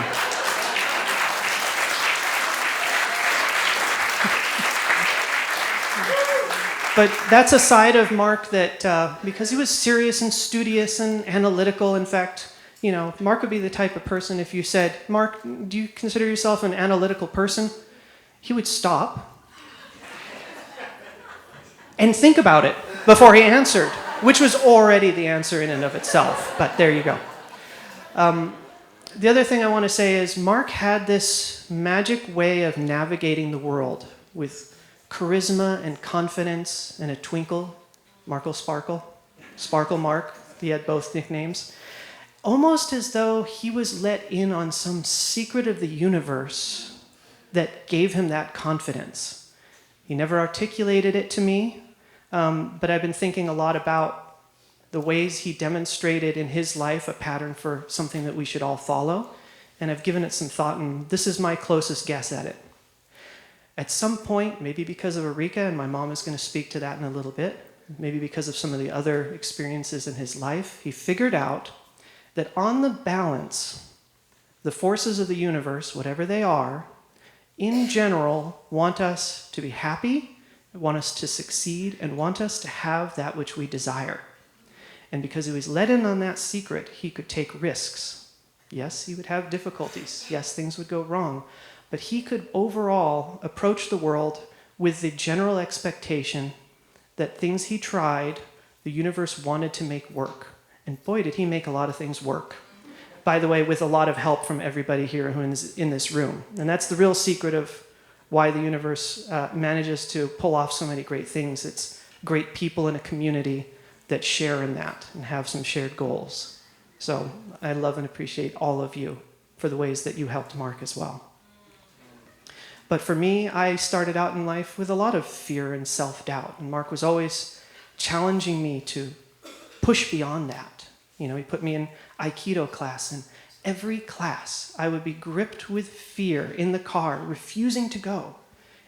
But that's a side of Mark that, because he was serious and studious and analytical, in fact, Mark would be the type of person, if you said, Mark, do you consider yourself an analytical person? He would stop and think about it before he answered, which was already the answer in and of itself. But there you go. The other thing I want to say is Mark had this magic way of navigating the world with charisma and confidence and a twinkle. Markle Sparkle. Sparkle Mark. He had both nicknames. Almost as though he was let in on some secret of the universe that gave him that confidence. He never articulated it to me, but I've been thinking a lot about the ways he demonstrated in his life a pattern for something that we should all follow, and I've given it some thought, and this is my closest guess at it. At some point, maybe because of Eureka, and my mom is going to speak to that in a little bit, maybe because of some of the other experiences in his life, he figured out that on the balance, the forces of the universe, whatever they are, in general, want us to be happy, want us to succeed, and want us to have that which we desire. And because he was let in on that secret, he could take risks. Yes, he would have difficulties. Yes, things would go wrong. But he could overall approach the world with the general expectation that things he tried, the universe wanted to make work. And boy, did he make a lot of things work. By the way, with a lot of help from everybody here who is in this room. And that's the real secret of why the universe manages to pull off so many great things. It's great people in a community that share in that and have some shared goals. So I love and appreciate all of you for the ways that you helped Mark as well. But for me, I started out in life with a lot of fear and self-doubt. And Mark was always challenging me to push beyond that. He put me in Aikido class, and every class I would be gripped with fear in the car, refusing to go.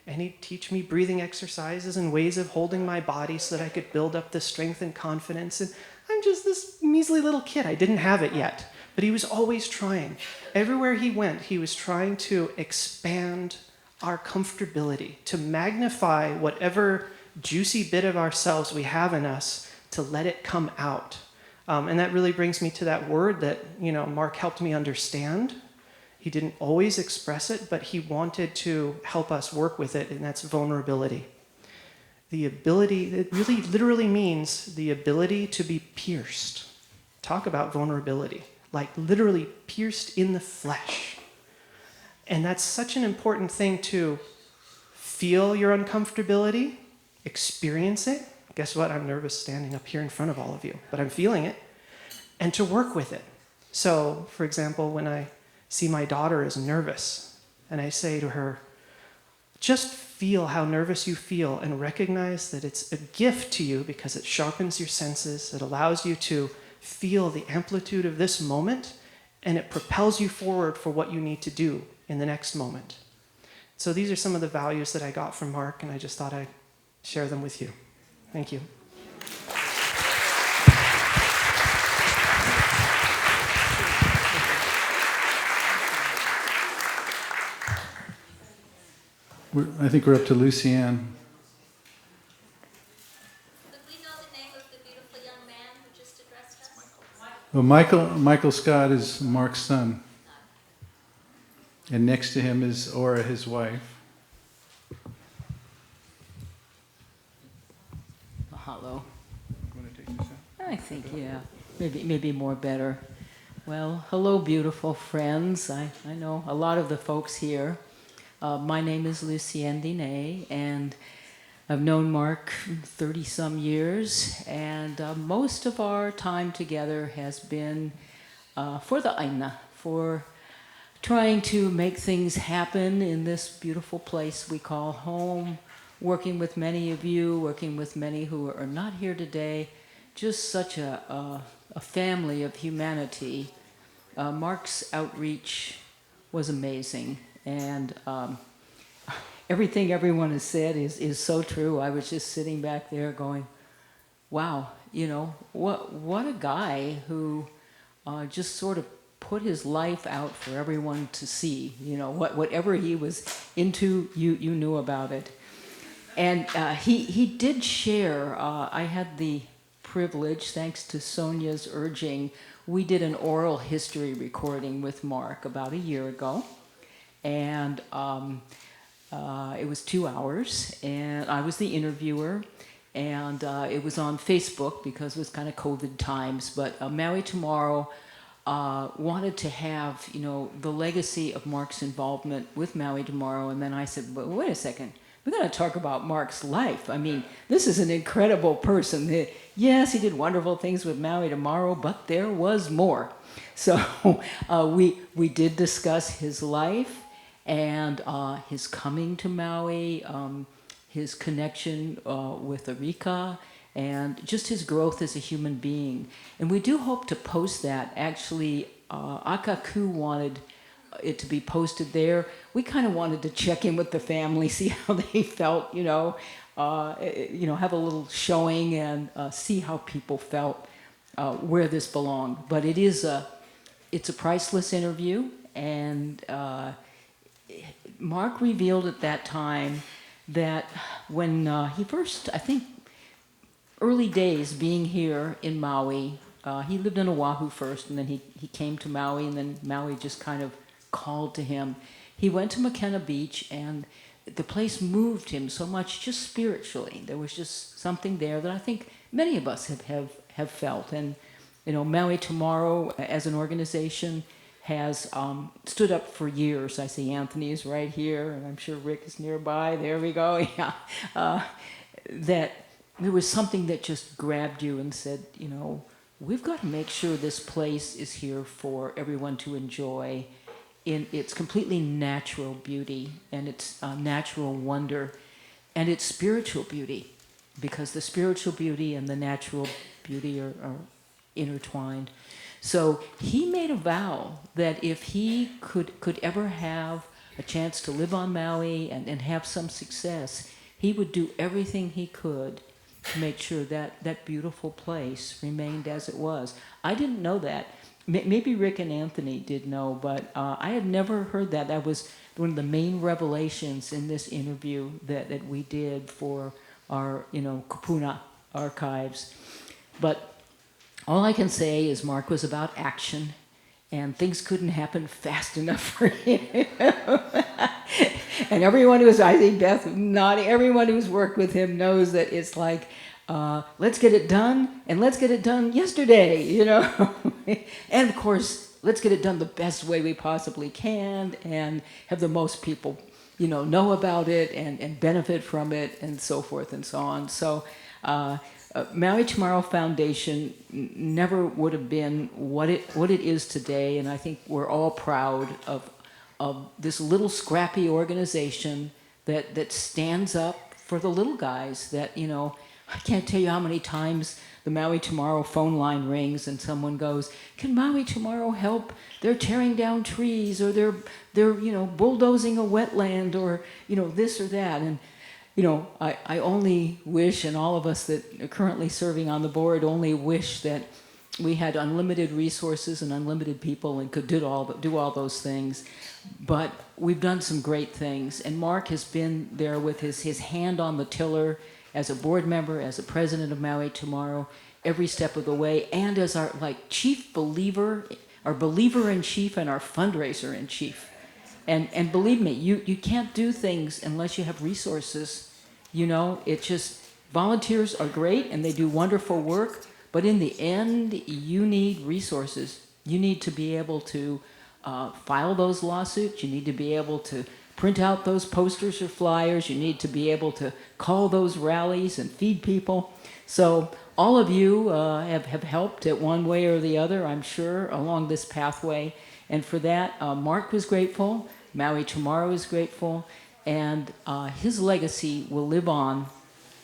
And he'd teach me breathing exercises and ways of holding my body so that I could build up the strength and confidence. And I'm just this measly little kid. I didn't have it yet. But he was always trying. Everywhere he went, he was trying to expand our comfortability, to magnify whatever juicy bit of ourselves we have in us, to let it come out. And that really brings me to that word that, Mark helped me understand. He didn't always express it, but he wanted to help us work with it, and that's vulnerability. The ability, it really literally means the ability to be pierced. Talk about vulnerability, like literally pierced in the flesh. And that's such an important thing to feel your uncomfortability, experience it. Guess what? I'm nervous standing up here in front of all of you, but I'm feeling it. And to work with it. So, for example, when I see my daughter is nervous, and I say to her, just feel how nervous you feel and recognize that it's a gift to you because it sharpens your senses, it allows you to feel the amplitude of this moment, and it propels you forward for what you need to do in the next moment. So these are some of the values that I got from Mark, and I just thought I'd share them with you. Thank you. I think we're up to Lucianne. Could we know the name of the beautiful young man who just addressed us? Well, Michael Scott is Mark's son. And next to him is Aura, his wife. Hello. You want to take this out? I think, yeah, maybe more better. Well, hello, beautiful friends. I know a lot of the folks here. My name is Lucienne Diné, and I've known Mark 30-some years, and most of our time together has been for the Aina, for trying to make things happen in this beautiful place we call home, working with many of you, working with many who are not here today, just such a family of humanity. Mark's outreach was amazing, and everything everyone has said is so true. I was just sitting back there going, wow, you know, what a guy who just sort of put his life out for everyone to see. You know, whatever he was into, you knew about it. And he did share, I had the privilege, thanks to Sonja's urging, we did an oral history recording with Mark about a year ago. And it was 2 hours, and I was the interviewer, and it was on Facebook because it was kind of COVID times, but Maui Tomorrow wanted to have, you know, the legacy of Mark's involvement with Maui Tomorrow, and then I said, well, wait a second, we got to talk about Mark's life. I mean, this is an incredible person. Yes, he did wonderful things with Maui Tomorrow, but there was more. So we did discuss his life and his coming to Maui, his connection with Erika, and just his growth as a human being. And we do hope to post that. Actually, Akaku wanted it to be posted there. We kind of wanted to check in with the family, see how they felt, you know, have a little showing and see how people felt where this belonged. But it's a priceless interview, and Mark revealed at that time that when he first, I think, early days being here in Maui, he lived in Oahu first, and then he came to Maui, and then Maui just kind of called to him. He went to McKenna Beach, and the place moved him so much just spiritually. There was just something there that I think many of us have felt. And, you know, Maui Tomorrow as an organization has stood up for years. I see Anthony is right here, and I'm sure Rick is nearby. There we go. Yeah. That there was something that just grabbed you and said, you know, we've got to make sure this place is here for everyone to enjoy in its completely natural beauty and its natural wonder and its spiritual beauty, because the spiritual beauty and the natural beauty are intertwined. So he made a vow that if he could ever have a chance to live on Maui and have some success, he would do everything he could to make sure that that beautiful place remained as it was. I didn't know that. Maybe Rick and Anthony did know, but I had never heard that. That was one of the main revelations in this interview that we did for our, you know, Kupuna archives. But all I can say is Mark was about action, and things couldn't happen fast enough for him. And everyone who's, I think Beth, not everyone who's worked with him knows that it's like, let's get it done, and let's get it done yesterday, you know. And of course, let's get it done the best way we possibly can, and have the most people, you know about it and benefit from it, and so forth and so on. So Maui Tomorrow Foundation never would have been what it is today, and I think we're all proud of this little scrappy organization that stands up for the little guys. That, you know, I can't tell you how many times the Maui Tomorrow phone line rings and someone goes, "Can Maui Tomorrow help? They're tearing down trees, or they're you know, bulldozing a wetland, or, you know, this or that." And, you know, I only wish, and all of us that are currently serving on the board only wish, that we had unlimited resources and unlimited people and could do all those things. But we've done some great things, and Mark has been there with his hand on the tiller as a board member, as a president of Maui Tomorrow, every step of the way, and as our chief believer, our believer in chief, and our fundraiser in chief. And believe me, you can't do things unless you have resources. You know, it just, volunteers are great and they do wonderful work, but in the end, you need resources. You need to be able to file those lawsuits. You need to be able to print out those posters or flyers. You need to be able to call those rallies and feed people. So all of you have helped at one way or the other, I'm sure, along this pathway. And for that, Mark was grateful, Maui Tomorrow is grateful, and his legacy will live on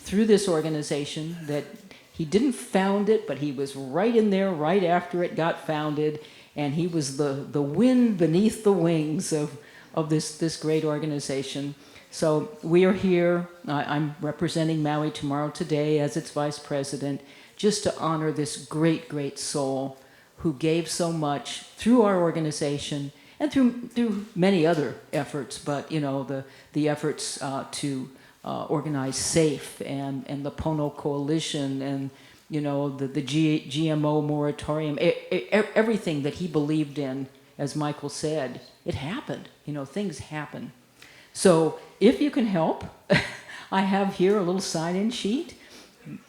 through this organization. That he didn't found it, but he was right in there right after it got founded, and he was the wind beneath the wings of this great organization. So we are here, I'm representing Maui Tomorrow today as its vice president, just to honor this great soul who gave so much through our organization and through many other efforts, but, you know, the efforts to organize SAFE and the Pono Coalition, and, you know, the GMO moratorium, everything that he believed in. As Michael said, it happened. You know, things happen. So if you can help, I have here a little sign-in sheet.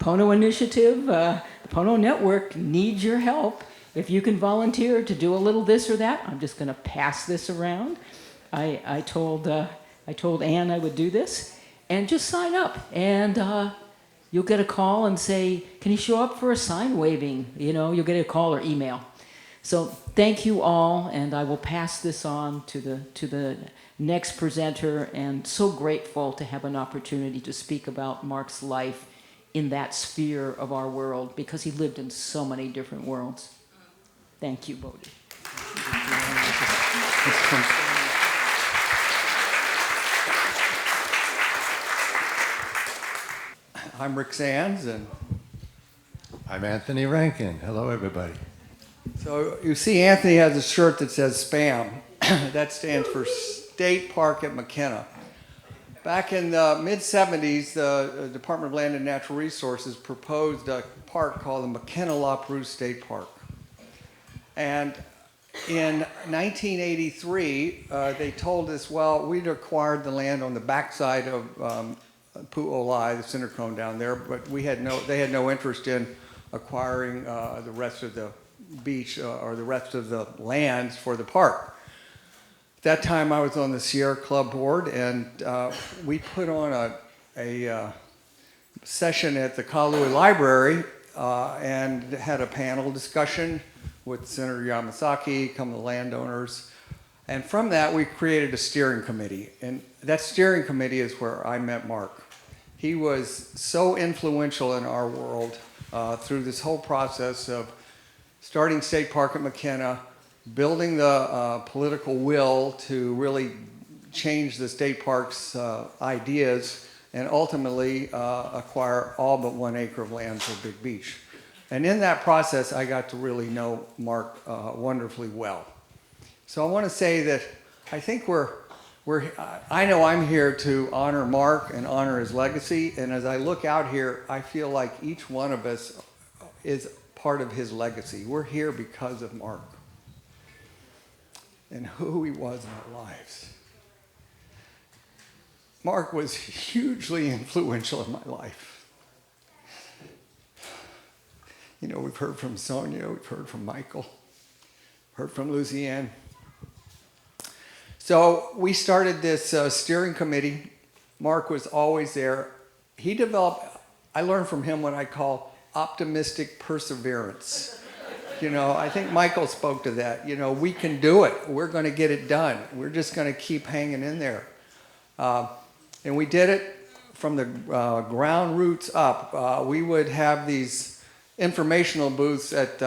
Pono Initiative, the Pono Network needs your help. If you can volunteer to do a little this or that, I'm just going to pass this around. I told Ann I would do this, and just sign up, and you'll get a call and say, "Can you show up for a sign waving?" You know, you'll get a call or email. So thank you all, and I will pass this on to the next presenter, and so grateful to have an opportunity to speak about Mark's life in that sphere of our world, because he lived in so many different worlds. Thank you, Bodhi. I'm Rick Sands, and I'm Anthony Rankin. Hello, everybody. so you see Anthony has a shirt that says SPAM. That stands for State Park at McKenna. Back in the mid-'70s, the Department of Land and Natural Resources proposed a park called the McKenna-La Perouse State Park. And in 1983, they told us, well, we'd acquired the land on the backside of Pu'olai, the cinder cone down there, but they had no interest in acquiring the rest of the beach or the rest of the lands for the park. At that time, I was on the Sierra Club board, and we put on a session at the Kaului Library and had a panel discussion with Senator Yamasaki, some of the landowners. And from that, we created a steering committee. And that steering committee is where I met Mark. He was so influential in our world through this whole process of starting State Park at McKenna, building the political will to really change the state park's ideas, and ultimately acquire all but 1 acre of land for Big Beach. And in that process, I got to really know Mark wonderfully well. So I want to say that I think I know I'm here to honor Mark and honor his legacy. And as I look out here, I feel like each one of us is part of his legacy. We're here because of Mark. and who he was in our lives. Mark was hugely influential in my life. You know, we've heard from Sonja, we've heard from Michael, heard from Lucianne. So we started this steering committee. Mark was always there. He developed, I learned from him what I call optimistic perseverance. You know, I think Michael spoke to that. You know, we can do it. We're going to get it done. We're just going to keep hanging in there. And we did it from the ground roots up. We would have these informational booths at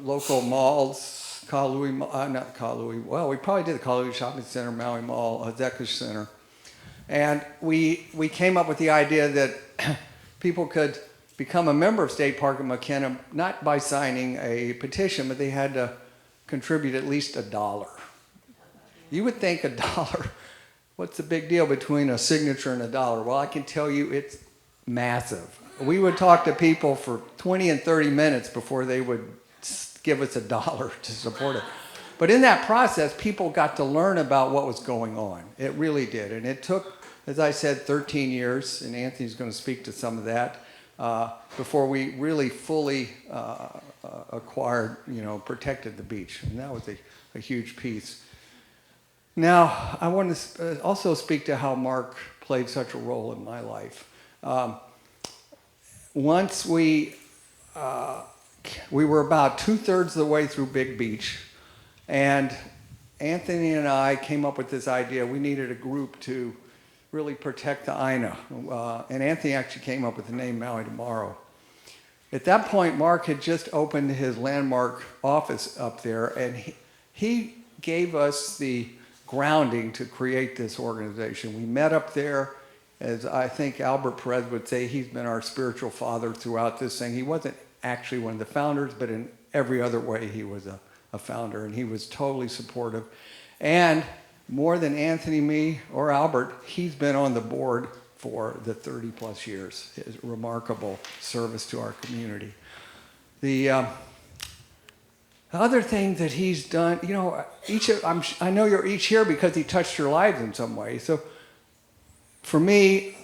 local malls, not Kaului, well, we probably did the Kaului Shopping Center, Maui Mall, Zekish Center. And we came up with the idea that people could become a member of State Park at McKenna, not by signing a petition, but they had to contribute at least $1. You would think $1, what's the big deal between a signature and $1? Well, I can tell you it's massive. We would talk to people for 20 and 30 minutes before they would give us $1 to support it. But in that process, people got to learn about what was going on. It really did. And it took, as I said, 13 years, and Anthony's going to speak to some of that, before we really fully acquired, protected the beach. And that was a huge piece. Now, I want to also speak to how Mark played such a role in my life. Once we were about 2/3 of the way through Big Beach, and Anthony and I came up with this idea. We needed a group to really protect the Aina. And Anthony actually came up with the name Maui Tomorrow. At that point, Mark had just opened his landmark office up there, and he gave us the grounding to create this organization. We met up there. As I think Albert Perez would say, he's been our spiritual father throughout this thing. He wasn't actually one of the founders, but in every other way he was a founder, and he was totally supportive. And more than Anthony, me, or Albert, he's been on the board for the 30 plus years. His remarkable service to our community. The other thing that he's done, I know you're each here because he touched your lives in some way. So for me,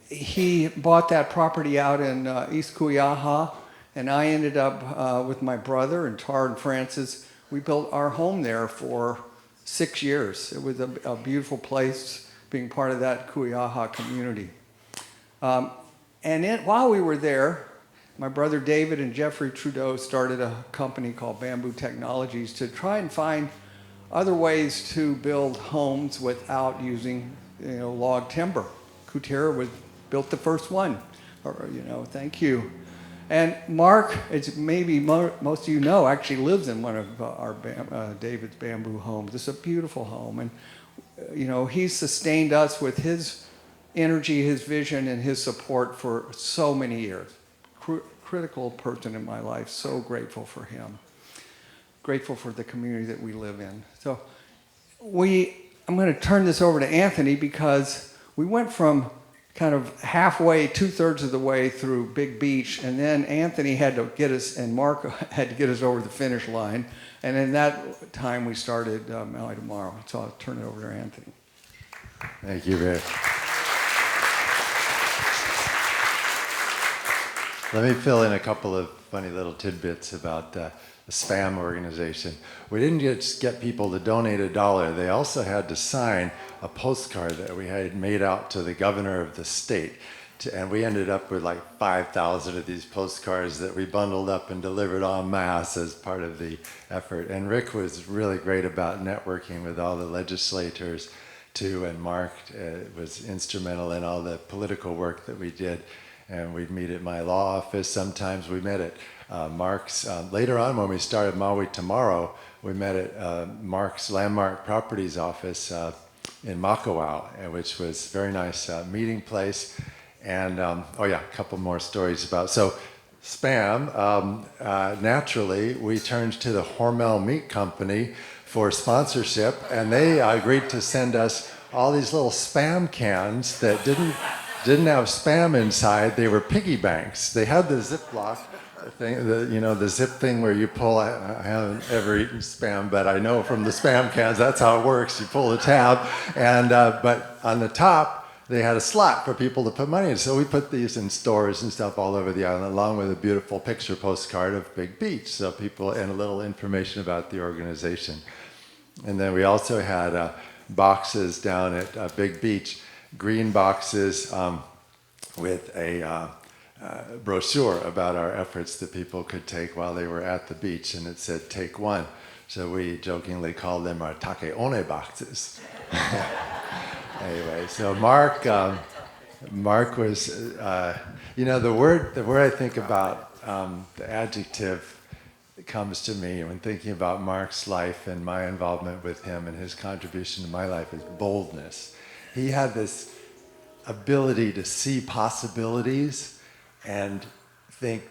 he bought that property out in East Kuyaha, and I ended up with my brother and Tar and Francis. We built our home there for 6 years. It was a beautiful place, being part of that Kuyaha community. While we were there, my brother David and Jeffrey Trudeau started a company called Bamboo Technologies to try and find other ways to build homes without using log timber. Kutera built the first one. Thank you. And Mark, as maybe most of you know, actually lives in one of our David's bamboo homes. It's a beautiful home. And, he's sustained us with his energy, his vision, and his support for so many years. Critical person in my life. So grateful for him. Grateful for the community that we live in. So I'm going to turn this over to Anthony because we went from kind of halfway, 2/3 of the way through Big Beach, and then Anthony had to get us, and Mark had to get us over the finish line, and in that time we started Maui Tomorrow. So I'll turn it over to Anthony. Thank you, Rick. Let me fill in a couple of funny little tidbits about the SPAM organization. We didn't just get people to donate $1. They also had to sign a postcard that we had made out to the governor of the state. And we ended up with like 5,000 of these postcards that we bundled up and delivered en masse as part of the effort. And Rick was really great about networking with all the legislators too, and Mark was instrumental in all the political work that we did. And we'd meet at my law office. Sometimes we met at Mark's. Later on, when we started Maui Tomorrow, we met at Mark's Landmark Properties office in Makawao, which was a very nice meeting place. And, a couple more stories about. So, SPAM, naturally, we turned to the Hormel Meat Company for sponsorship, and they agreed to send us all these little Spam cans that didn't have Spam inside. They were piggy banks. They had the Ziploc, thing, the zip thing where you pull. I haven't ever eaten Spam, but I know from the Spam cans that's how it works. You pull the tab, and but on the top they had a slot for people to put money in. So we put these in stores and stuff all over the island, along with a beautiful picture postcard of Big Beach, so people, and a little information about the organization. And then we also had boxes down at Big Beach, green boxes with a brochure about our efforts that people could take while they were at the beach, and it said "Take one." So we jokingly called them our take one boxes. Anyway, so Mark was, the word I think about, the adjective that comes to me when thinking about Mark's life and my involvement with him and his contribution to my life is boldness. He had this ability to see possibilities and think,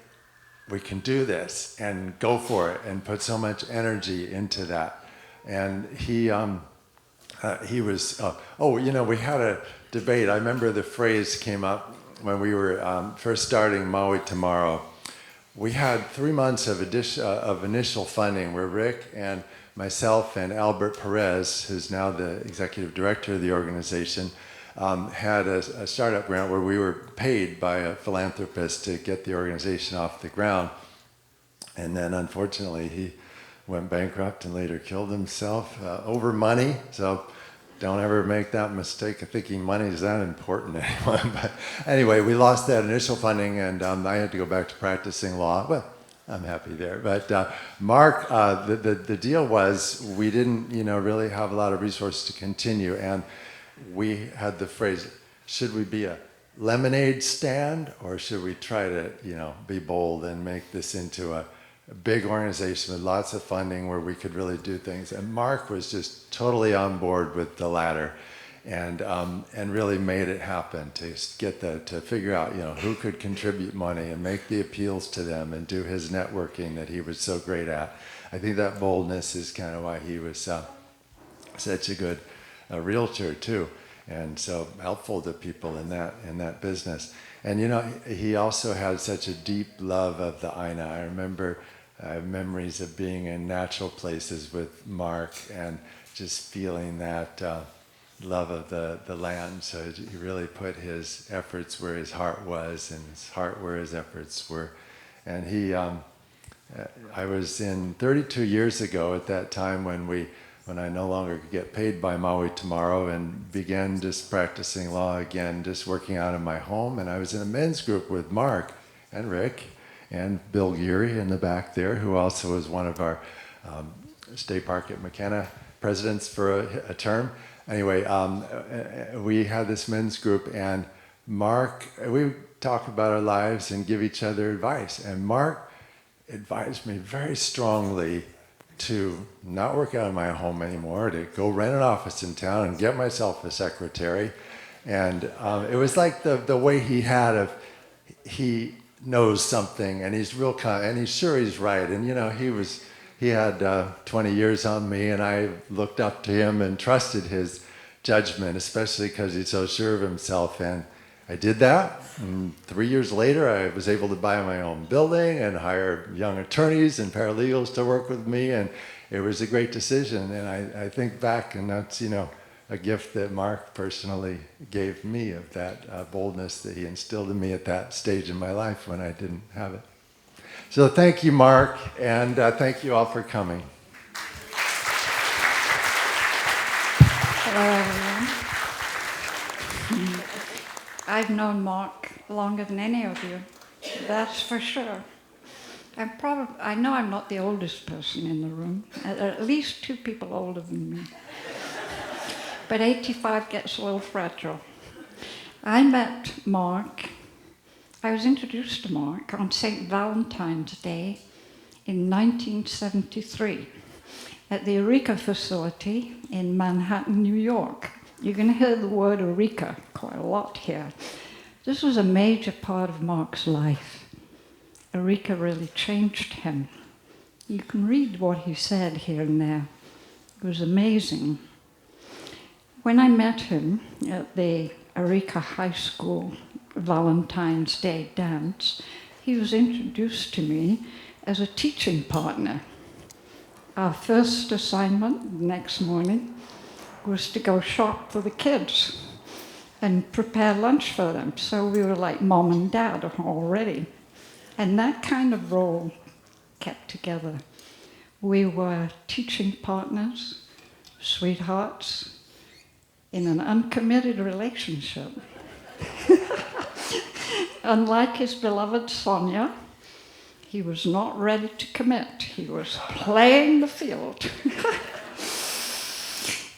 we can do this, and go for it, and put so much energy into that. And he was, we had a debate. I remember the phrase came up when we were first starting Maui Tomorrow. We had 3 months of initial funding where Rick and myself and Albert Perez, who's now the executive director of the organization, had a startup grant where we were paid by a philanthropist to get the organization off the ground. And then unfortunately he went bankrupt and later killed himself over money. So don't ever make that mistake of thinking money is that important to anyone. But anyway, we lost that initial funding, and I had to go back to practicing law. Well, I'm happy there. But Mark, the deal was we didn't, really have a lot of resources to continue, and we had the phrase, should we be a lemonade stand, or should we try to, be bold and make this into a big organization with lots of funding where we could really do things? And Mark was just totally on board with the latter, and really made it happen to figure out, who could contribute money and make the appeals to them and do his networking that he was so great at. I think that boldness is kind of why he was such a good realtor too, and so helpful to people in that business. And he also had such a deep love of the Aina. I remember memories of being in natural places with Mark and just feeling that love of the land. So he really put his efforts where his heart was, and his heart where his efforts were. And I was in 32 years ago at that time when I no longer could get paid by Maui Tomorrow, and began just practicing law again, just working out of my home. And I was in a men's group with Mark and Rick and Bill Geary in the back there, who also was one of our State Park at McKenna presidents for a term. Anyway, we had this men's group, and Mark, we talk about our lives and give each other advice. And Mark advised me very strongly to not work out of my home anymore, to go rent an office in town and get myself a secretary. And it was like the way he had he knows something, and he's real and he's sure he's right. And he had 20 years on me, and I looked up to him and trusted his judgment, especially because he's so sure of himself. And I did that, and 3 years later I was able to buy my own building and hire young attorneys and paralegals to work with me, and it was a great decision. And I think back, and that's a gift that Mark personally gave me, of that boldness that he instilled in me at that stage in my life when I didn't have it. So thank you, Mark, and thank you all for coming. Hello, everyone. I've known Mark longer than any of you, that's for sure. I know I'm not the oldest person in the room. There are at least 2 people older than me. But 85 gets a little fragile. I met Mark, I was introduced to Mark on St. Valentine's Day in 1973 at the Eureka facility in Manhattan, New York. You're going to hear the word Eureka quite a lot here. This was a major part of Mark's life. Eureka really changed him. You can read what he said here and there. It was amazing. When I met him at the Eureka High School Valentine's Day dance, he was introduced to me as a teaching partner. Our first assignment the next morning was to go shop for the kids and prepare lunch for them. So we were like mom and dad already. And that kind of role kept together. We were teaching partners, sweethearts, in an uncommitted relationship. Unlike his beloved Sonja, he was not ready to commit. He was playing the field.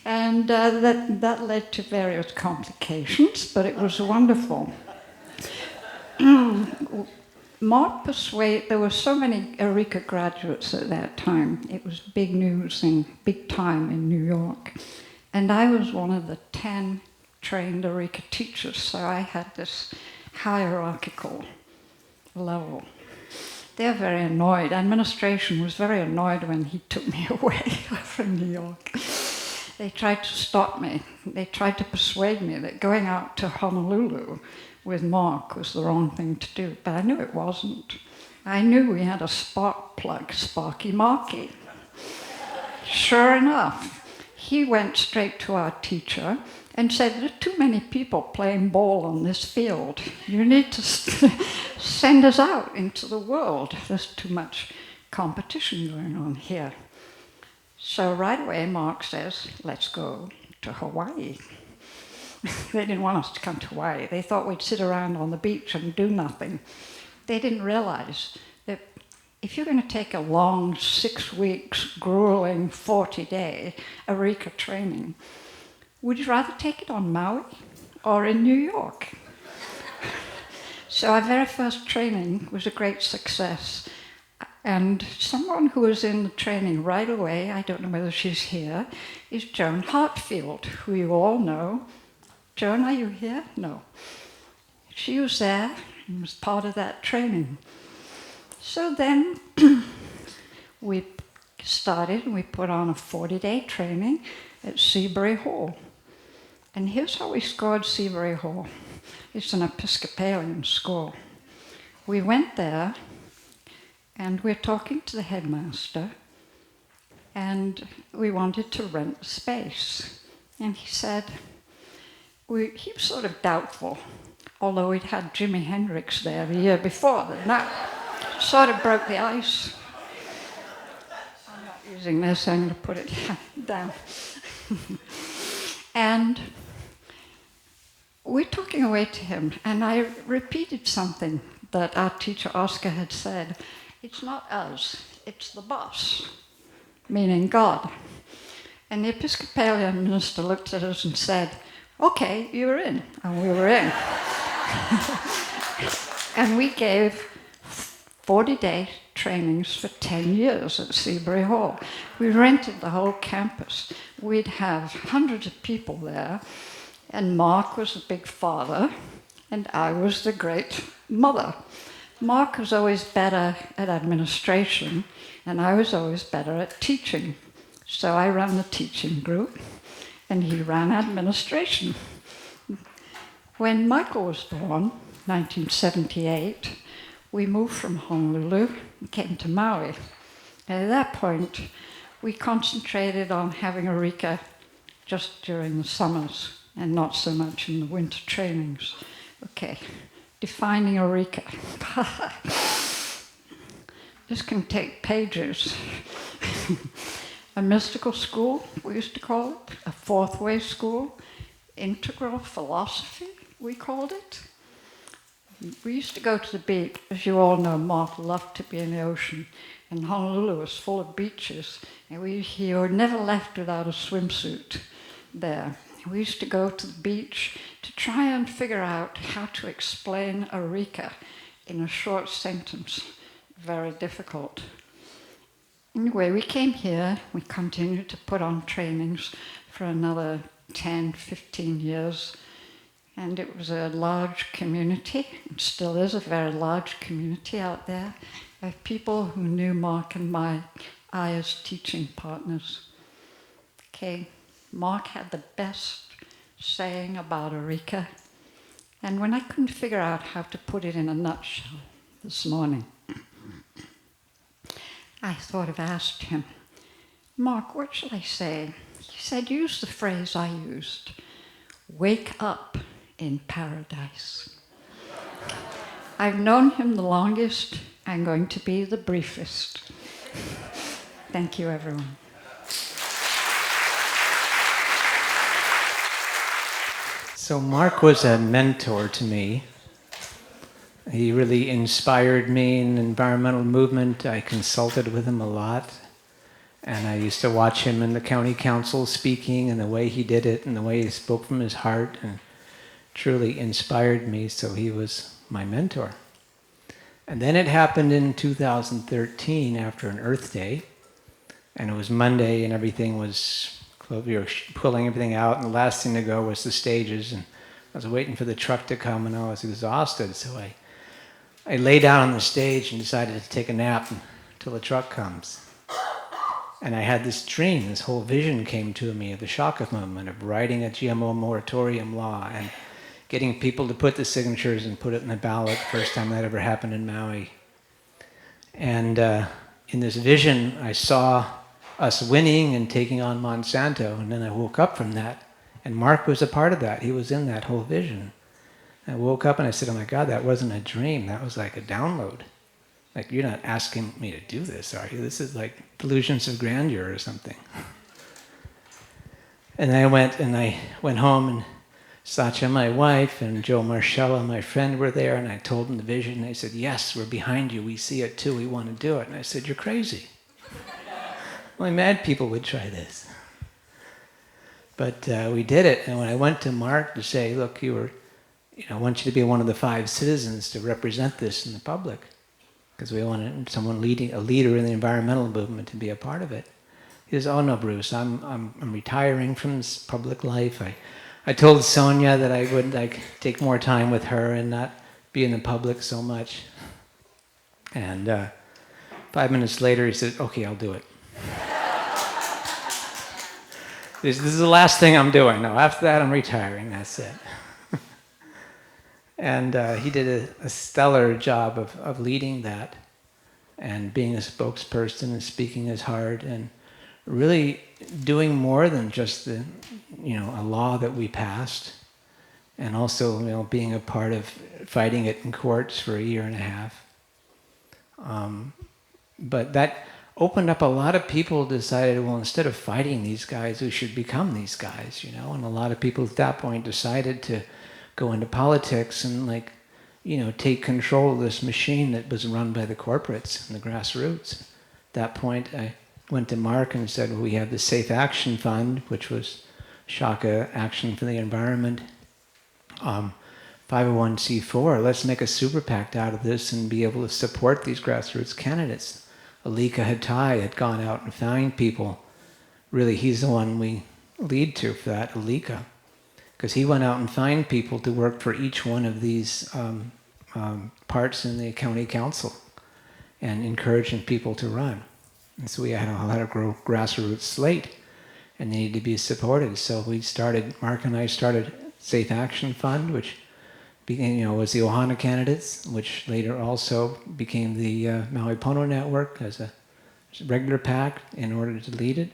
And that led to various complications, but it was wonderful. Mark persuaded, there were so many Eureka graduates at that time. It was big news and big time in New York. And I was one of the 10 trained Eureka teachers, so I had this hierarchical level. They're very annoyed. Administration was very annoyed when he took me away from New York. They tried to stop me. They tried to persuade me that going out to Honolulu with Mark was the wrong thing to do, but I knew it wasn't. I knew we had a spark plug, Sparky Marky. Sure enough, he went straight to our teacher and said, there are too many people playing ball on this field. You need to send us out into the world. There's too much competition going on here. So right away, Mark says, let's go to Hawaii. They didn't want us to come to Hawaii. They thought we'd sit around on the beach and do nothing. They didn't realize that if you're going to take a long 6 weeks, grueling 40-day Eureka training, would you rather take it on Maui or in New York? So our very first training was a great success. And someone who was in the training right away, I don't know whether she's here, is Joan Hartfield, who you all know. Joan, are you here? No. She was there and was part of that training. So then we started and we put on a 40-day training at Seabury Hall. And here's how we scored Seabury Hall. It's an Episcopalian school. We went there and we're talking to the headmaster and we wanted to rent the space. And he said, he was sort of doubtful, although we'd had Jimi Hendrix there the year before. That sort of broke the ice. I'm not using this, I'm going to put it down. And we're talking away to him, and I repeated something that our teacher Oscar had said. It's not us, it's the boss, meaning God. And the Episcopalian minister looked at us and said, okay, you're in. And we were in. And we gave 40-day trainings for 10 years at Seabury Hall. We rented the whole campus. We'd have hundreds of people there, and Mark was the big father, and I was the great mother. Mark was always better at administration, and I was always better at teaching. So I ran the teaching group, and he ran administration. When Michael was born, 1978, we moved from Honolulu and came to Maui. And at that point, we concentrated on having Eureka just during the summers and not so much in the winter trainings. Okay, defining Eureka. This can take pages. A mystical school, we used to call it, a fourth way school, integral philosophy, we called it. We used to go to the beach. As you all know, Mark loved to be in the ocean, and Honolulu was full of beaches, and he were never left without a swimsuit there. We used to go to the beach to try and figure out how to explain Eureka in a short sentence. Very difficult. Anyway, we came here, we continued to put on trainings for another 10, 15 years, and it was a large community. It still is a very large community out there of people who knew Mark and I as teaching partners. Okay, Mark had the best saying about Eureka, and when I couldn't figure out how to put it in a nutshell, this morning. I thought of asked him, Mark, what shall I say? He said, use the phrase I used, wake up in paradise. I've known him the longest. I'm going to be the briefest. Thank you, everyone. So Mark was a mentor to me. He really inspired me in the environmental movement. I consulted with him a lot. And I used to watch him in the county council speaking, and the way he did it and the way he spoke from his heart and truly inspired me. So he was my mentor. And then it happened in 2013 after an Earth Day. And it was Monday and everything was, we were pulling everything out, and the last thing to go was the stages. And I was waiting for the truck to come, and I was exhausted. So I lay down on the stage and decided to take a nap until the truck comes. And I had this dream, this whole vision came to me of the Shaka movement, of writing a GMO moratorium law and getting people to put the signatures and put it in the ballot, first time that ever happened in Maui. And in this vision, I saw us winning and taking on Monsanto, and then I woke up from that. And Mark was a part of that. He was in that whole vision. I woke up and I said, oh my God, that wasn't a dream. That was like a download. Like, you're not asking me to do this, are you? This is like delusions of grandeur or something. And I went home, and Satya, my wife, and Joe Marcella, my friend, were there, and I told them the vision. They said, yes, we're behind you. We see it too. We want to do it. And I said, you're crazy. Only mad people would try this. But we did it. And when I went to Mark to say, look, I want you to be one of the 5 citizens to represent this in the public, because we wanted someone a leader in the environmental movement to be a part of it. He says, oh no, Bruce, I'm retiring from this public life. I told Sonja that I would take more time with her and not be in the public so much. And 5 minutes later, he said, okay, I'll do it. This is the last thing I'm doing. No, after that, I'm retiring. That's it. And he did a stellar job of leading that and being a spokesperson and speaking his heart and really doing more than just a law that we passed, and also being a part of fighting it in courts for 1.5 years. But that opened up a lot of people decided, well, instead of fighting these guys, we should become these guys, and a lot of people at that point decided to go into politics and take control of this machine that was run by the corporates and the grassroots. At that point, I went to Mark and said, well, we have the Safe Action Fund, which was Shaka Action for the Environment, 501c4. Let's make a super PAC out of this and be able to support these grassroots candidates. Alika Hattai had gone out and found people. Really, he's the one we lead to for that, Alika. Because he went out and found people to work for each one of these parts in the county council and encouraging people to run. And so we had a lot of grassroots slate, and they needed to be supported. So Mark and I started Safe Action Fund, which became, was the Ohana candidates, which later also became the Maui Pono Network as a regular PAC in order to lead it.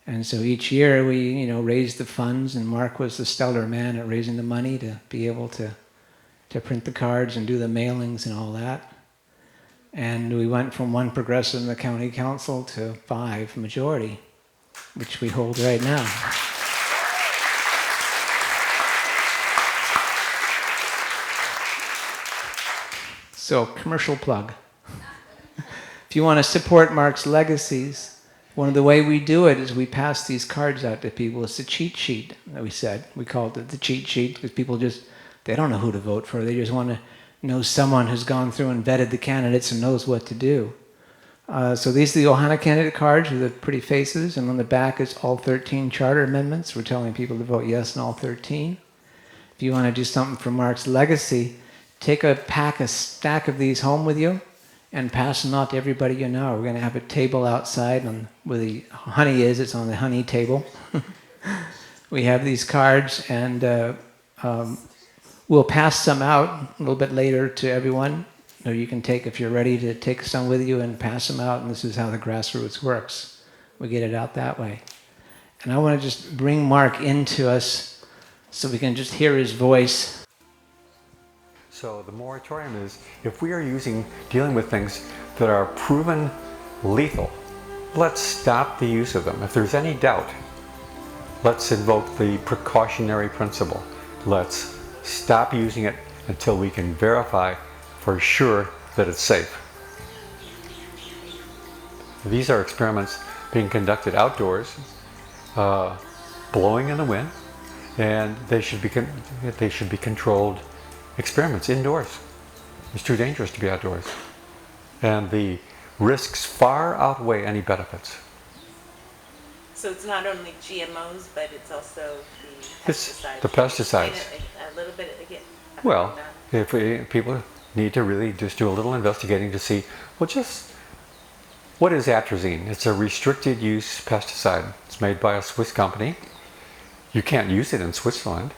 And so each year we, raised the funds, and Mark was the stellar man at raising the money to be able to print the cards and do the mailings and all that. And we went from 1 progressive in the county council to 5 majority, which we hold right now. So, commercial plug. If you want to support Mark's legacies, one of the way we do it is we pass these cards out to people. It's a cheat sheet that we said. We called it the cheat sheet because people they don't know who to vote for. They just want to know someone who's gone through and vetted the candidates and knows what to do. So these are the Ohana candidate cards with the pretty faces, and on the back is all 13 charter amendments. We're telling people to vote yes on all 13. If you want to do something for Mark's legacy, take a stack of these home with you and pass them out to everybody you know. We're going to have a table outside where the honey is. It's on the honey table. We have these cards, and we'll pass some out a little bit later to everyone or you can take, if you're ready to take some with you and pass them out, and this is how the grassroots works. We get it out that way. And I want to just bring Mark into us so we can just hear his voice. So the moratorium is, if we are dealing with things that are proven lethal, let's stop the use of them. If there's any doubt, let's invoke the precautionary principle. Let's stop using it until we can verify for sure that it's safe. These are experiments being conducted outdoors, blowing in the wind, and they should be controlled experiments indoors. It's too dangerous to be outdoors. And the risks far outweigh any benefits. So it's not only GMOs, but it's also the It's pesticides. the pesticides. A little bit again. Well, if people need to really just do a little investigating to see, well, just what is atrazine? It's a restricted use pesticide. It's made by a Swiss company. You can't use it in Switzerland.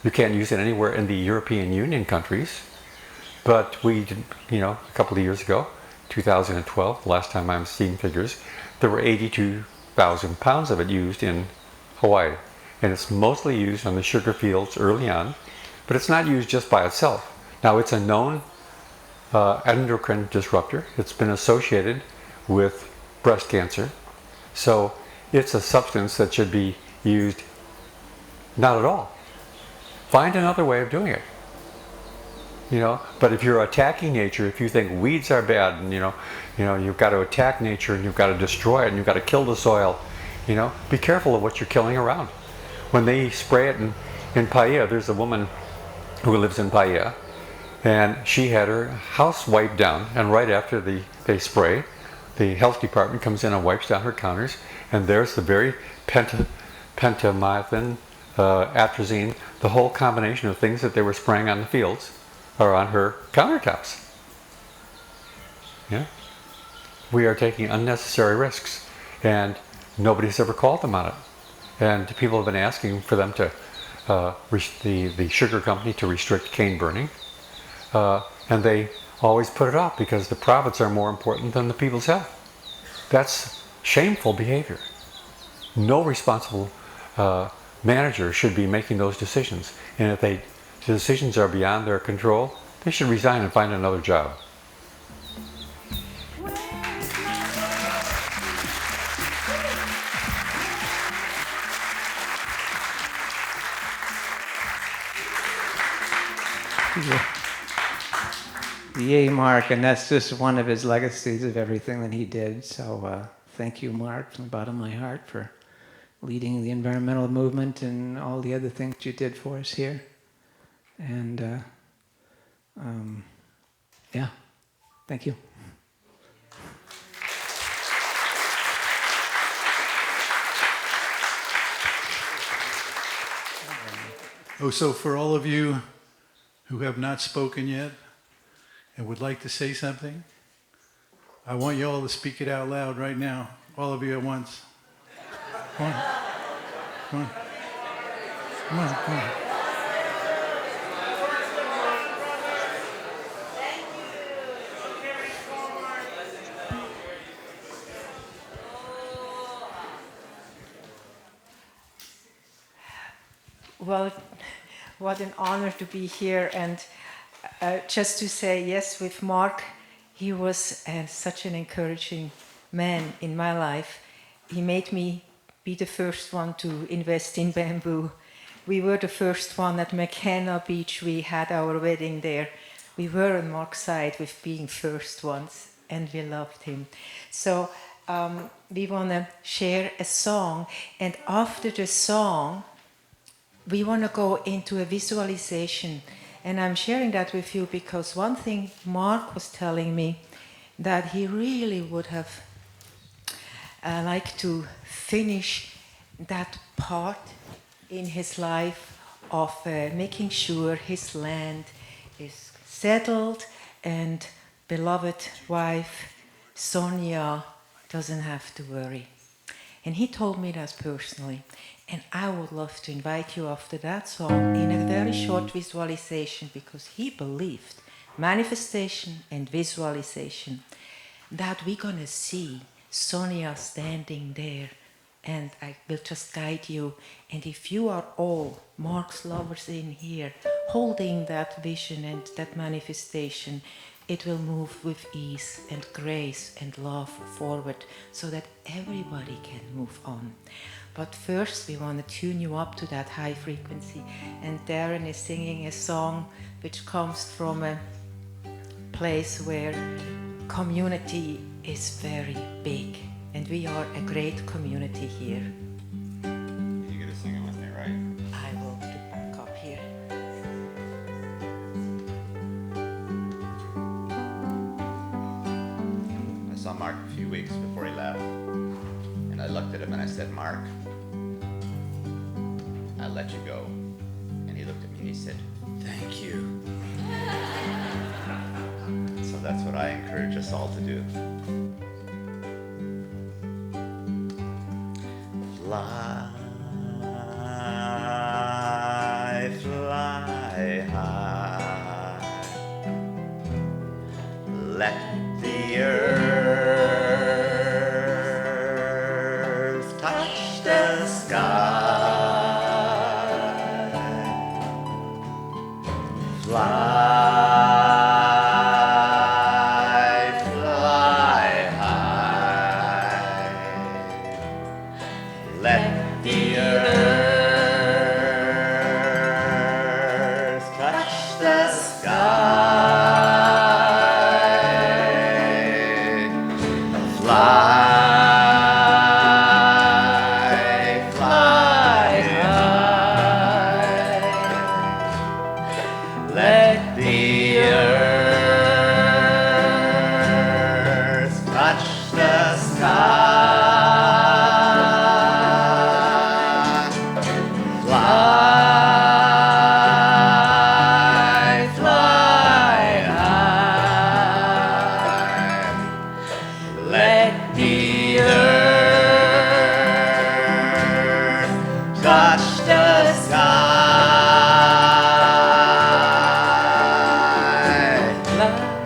You can't use it anywhere in the European Union countries. But we did, a couple of years ago, 2012, last time I'm seeing figures, there were 82,000 pounds of it used in Hawaii. And it's mostly used on the sugar fields early on, but it's not used just by itself. Now, it's a known endocrine disruptor. It's been associated with breast cancer. So it's a substance that should be used not at all. Find another way of doing it. But if you're attacking nature, if you think weeds are bad, and you've got to attack nature and you've got to destroy it and you've got to kill the soil, be careful of what you're killing around. When they spray it in Paia, there's a woman who lives in Paia, and she had her house wiped down, and right after they spray, the health department comes in and wipes down her counters, and there's the very pentamethrin, atrazine, the whole combination of things that they were spraying on the fields are on her countertops. Yeah, we are taking unnecessary risks, and nobody's ever called them on it. And people have been asking for them to, the sugar company to restrict cane burning, and they always put it off because the profits are more important than the people's health. That's shameful behavior. No responsible manager should be making those decisions, and if the decisions are beyond their control, they should resign and find another job. Yay, Mark, and that's just one of his legacies of everything that he did. So thank you, Mark, from the bottom of my heart for leading the environmental movement and all the other things you did for us here. And yeah, thank you. Oh, so for all of you who have not spoken yet and would like to say something, I want you all to speak it out loud right now, all of you at once. Come on. Come on. Come on, come on. Well, what an honor to be here, and just to say yes with Mark, he was such an encouraging man in my life. He made me be the first one to invest in bamboo. We were the first one at McKenna Beach. We had our wedding there. We were on Mark's side with being first ones, and we loved him. So we want to share a song, and after the song, we want to go into a visualization. And I'm sharing that with you because one thing Mark was telling me, that he really would have liked to finish that part in his life of making sure his land is settled and beloved wife Sonja doesn't have to worry. And he told me that personally. And I would love to invite you after that song in a very short visualization, because he believed manifestation and visualization, that we're going to see Sonja standing there, and I will just guide you. And if you are all Mark's lovers in here, holding that vision and that manifestation, it will move with ease and grace and love forward so that everybody can move on. But first we want to tune you up to that high frequency. And Darren is singing a song which comes from a place where community is very big. And we are a great community here. You're going to sing it with me, right? I will back up here. I saw Mark a few weeks before he left, and I looked at him and I said, Mark, I'll let you go. And he looked at me and he said, thank you. So that's what I encourage us all to do. Fly, fly high, let the earth touch the sky. Fly, fly high, let the earth touch the sky. Fly, fly high, let the earth touch the sky. Fly, fly high, let the earth touch the sky.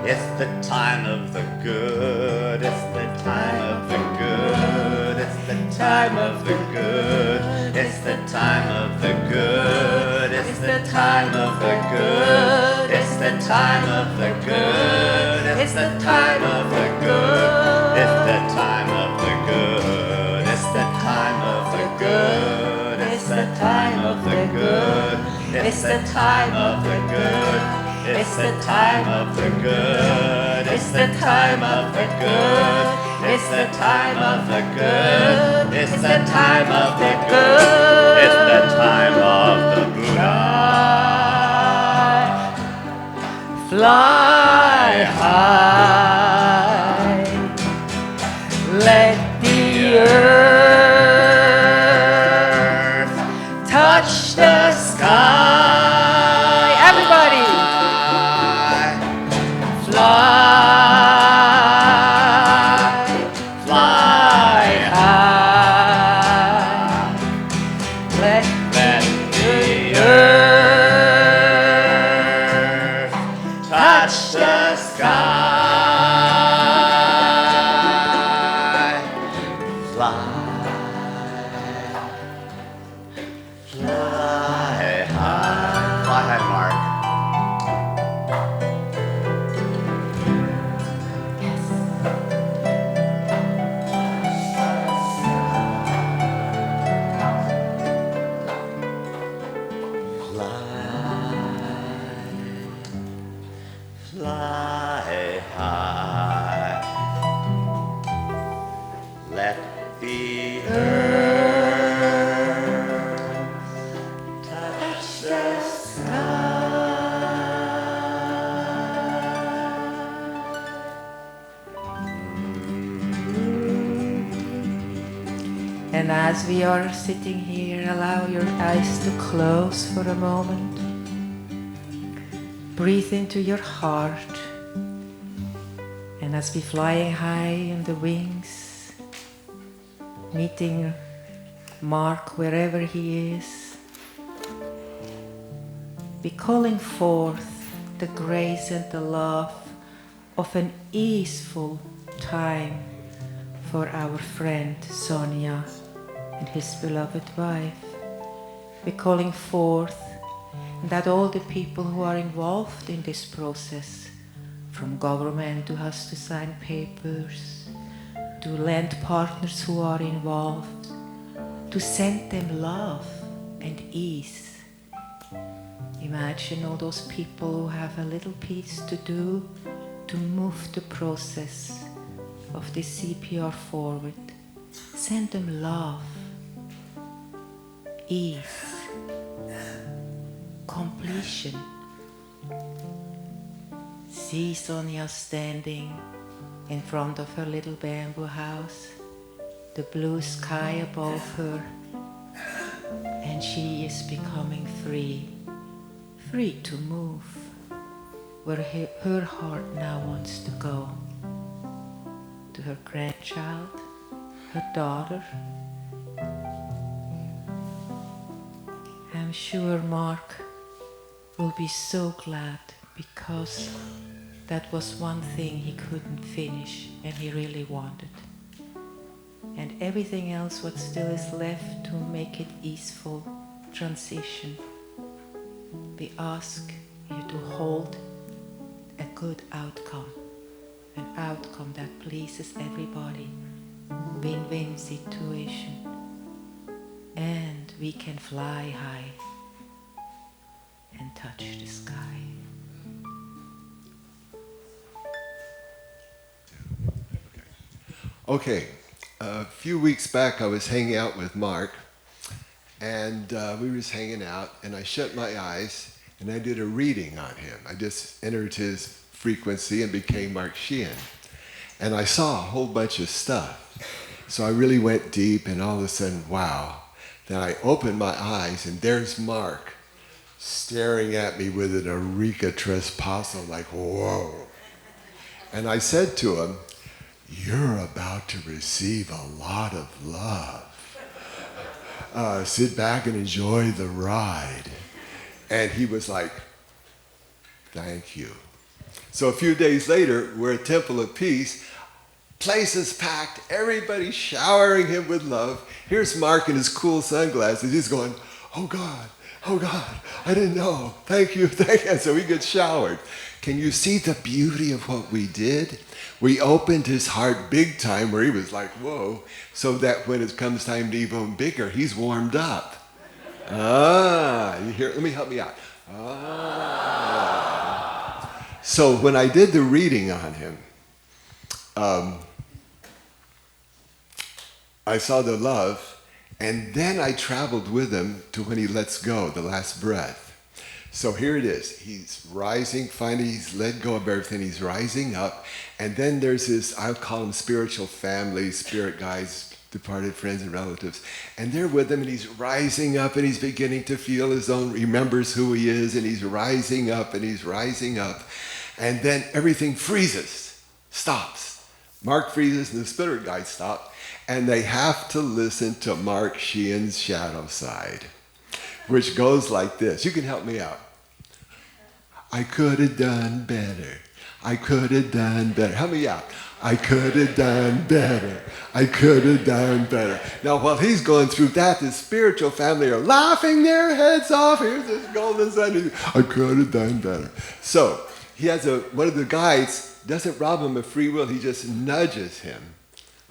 It's the time of the good, it's the time of the good, it's the time of the good, it's the time of the good, it's the time of the good, it's the time of the good, it's the time of the good, it's the time of the good, it's the time of the good, it's the time of the good, it's the time of the good, it's the time of the good, it's the time of the good, it's the time of the good, it's the time of the good, it's the time of the Buddha. Fly high, let the earth touch the sky. Everybody! Fly, fly high, let the earth touch the sky. Fly, fly high. Fly high, Mark. Fly high, let the earth touch the And as we are sitting here, allow your eyes to close for a moment. Breathe into your heart. And as we flying high on the wings, meeting Mark wherever he is, be calling forth the grace and the love of an easeful time for our friend Sonja and his beloved wife. We're calling forth that all the people who are involved in this process, from government who has to sign papers, to land partners who are involved, to send them love and ease. Imagine all those people who have a little piece to do to move the process of this CPR forward. Send them love, ease, completion. See Sonja standing in front of her little bamboo house, the blue sky above her, and she is becoming free, free to move where her heart now wants to go, to her grandchild, her daughter. I'm sure Mark will be so glad, because that was one thing he couldn't finish and he really wanted. And everything else what still is left to make it easeful transition. We ask you to hold a good outcome, an outcome that pleases everybody, win-win situation, and we can fly high and touch the sky. Okay, a few weeks back I was hanging out with Mark, and we were just hanging out, and I shut my eyes and I did a reading on him. I just entered his frequency and became Mark Sheehan. And I saw a whole bunch of stuff. So I really went deep, and all of a sudden, wow. Then I opened my eyes, and there's Mark staring at me with an Eureka Trespasso, like, whoa. And I said to him, "You're about to receive a lot of love. Sit back and enjoy the ride." And he was like, "Thank you." So a few days later, we're at Temple of Peace. Place is packed, everybody showering him with love. Here's Mark in his cool sunglasses. He's going, oh God, I didn't know. Thank you, thank you. And so he gets showered. Can you see the beauty of what we did? We opened his heart big time, where he was like, whoa, so that when it comes time to even bigger, he's warmed up. You hear? Let me help me out. So when I did the reading on him, I saw the love, and then I traveled with him to when he lets go, the last breath. So here it is. He's rising. Finally, he's let go of everything. He's rising up. And then there's his, I'll call them spiritual family, spirit guides, departed friends and relatives. And they're with him, and he's rising up, and he's beginning to feel his own, remembers who he is, and he's rising up, and he's rising up. And then everything freezes, stops. Mark freezes, and the spirit guides stop. And they have to listen to Mark Sheehan's shadow side, which goes like this. You can help me out. I could have done better. I could have done better. Help me out. I could have done better. I could have done better. Now, while he's going through that, the spiritual family are laughing their heads off. Here's this golden sun. I could have done better. So he has one of the guides doesn't rob him of free will. He just nudges him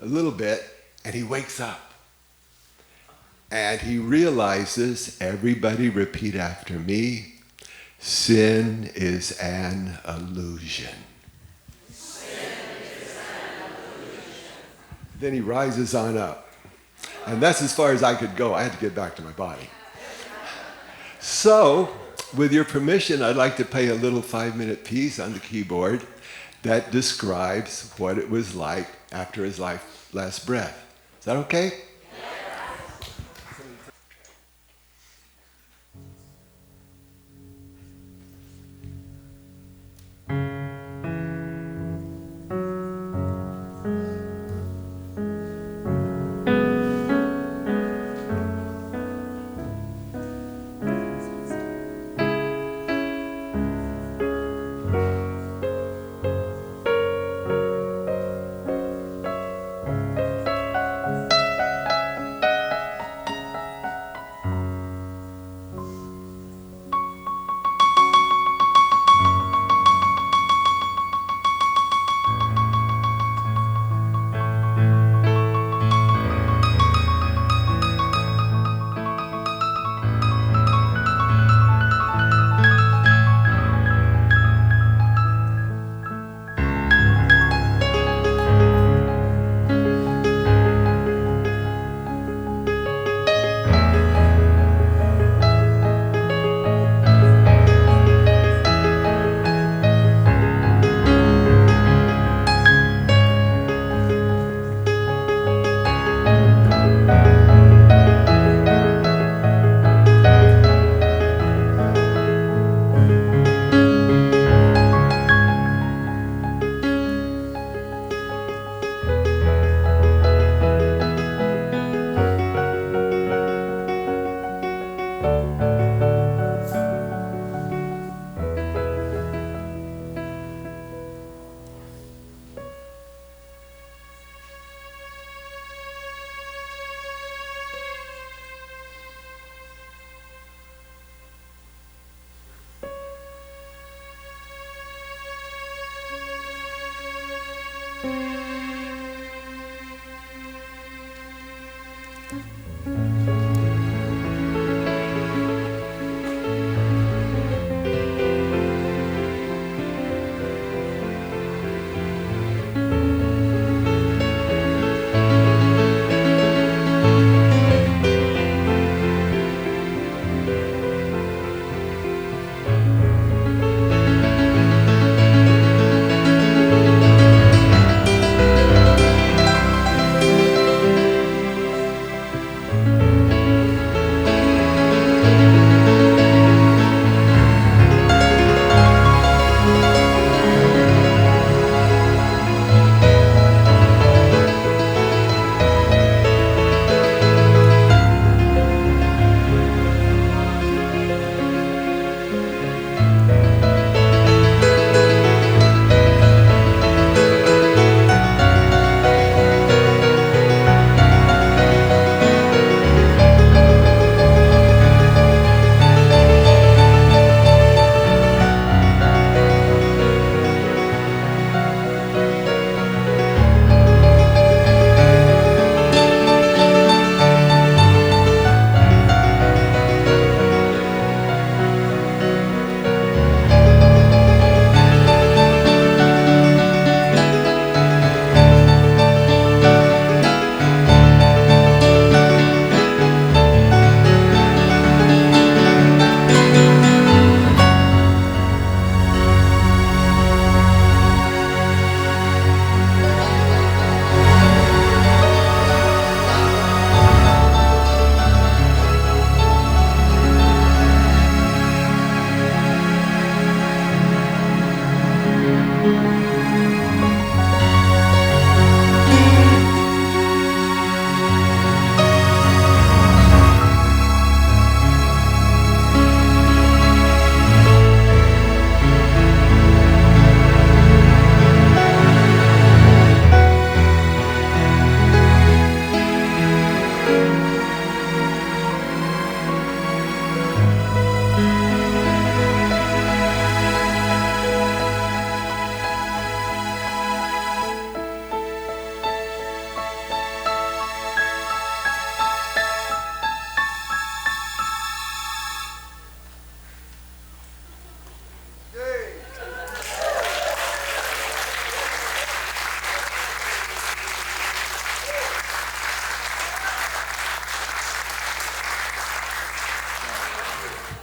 a little bit, and he wakes up. And he realizes, everybody repeat after me, sin is an illusion. Sin is an illusion. Then he rises on up. And that's as far as I could go. I had to get back to my body. So, with your permission, I'd like to play a little 5-minute piece on the keyboard that describes what it was like after his last breath. Is that okay?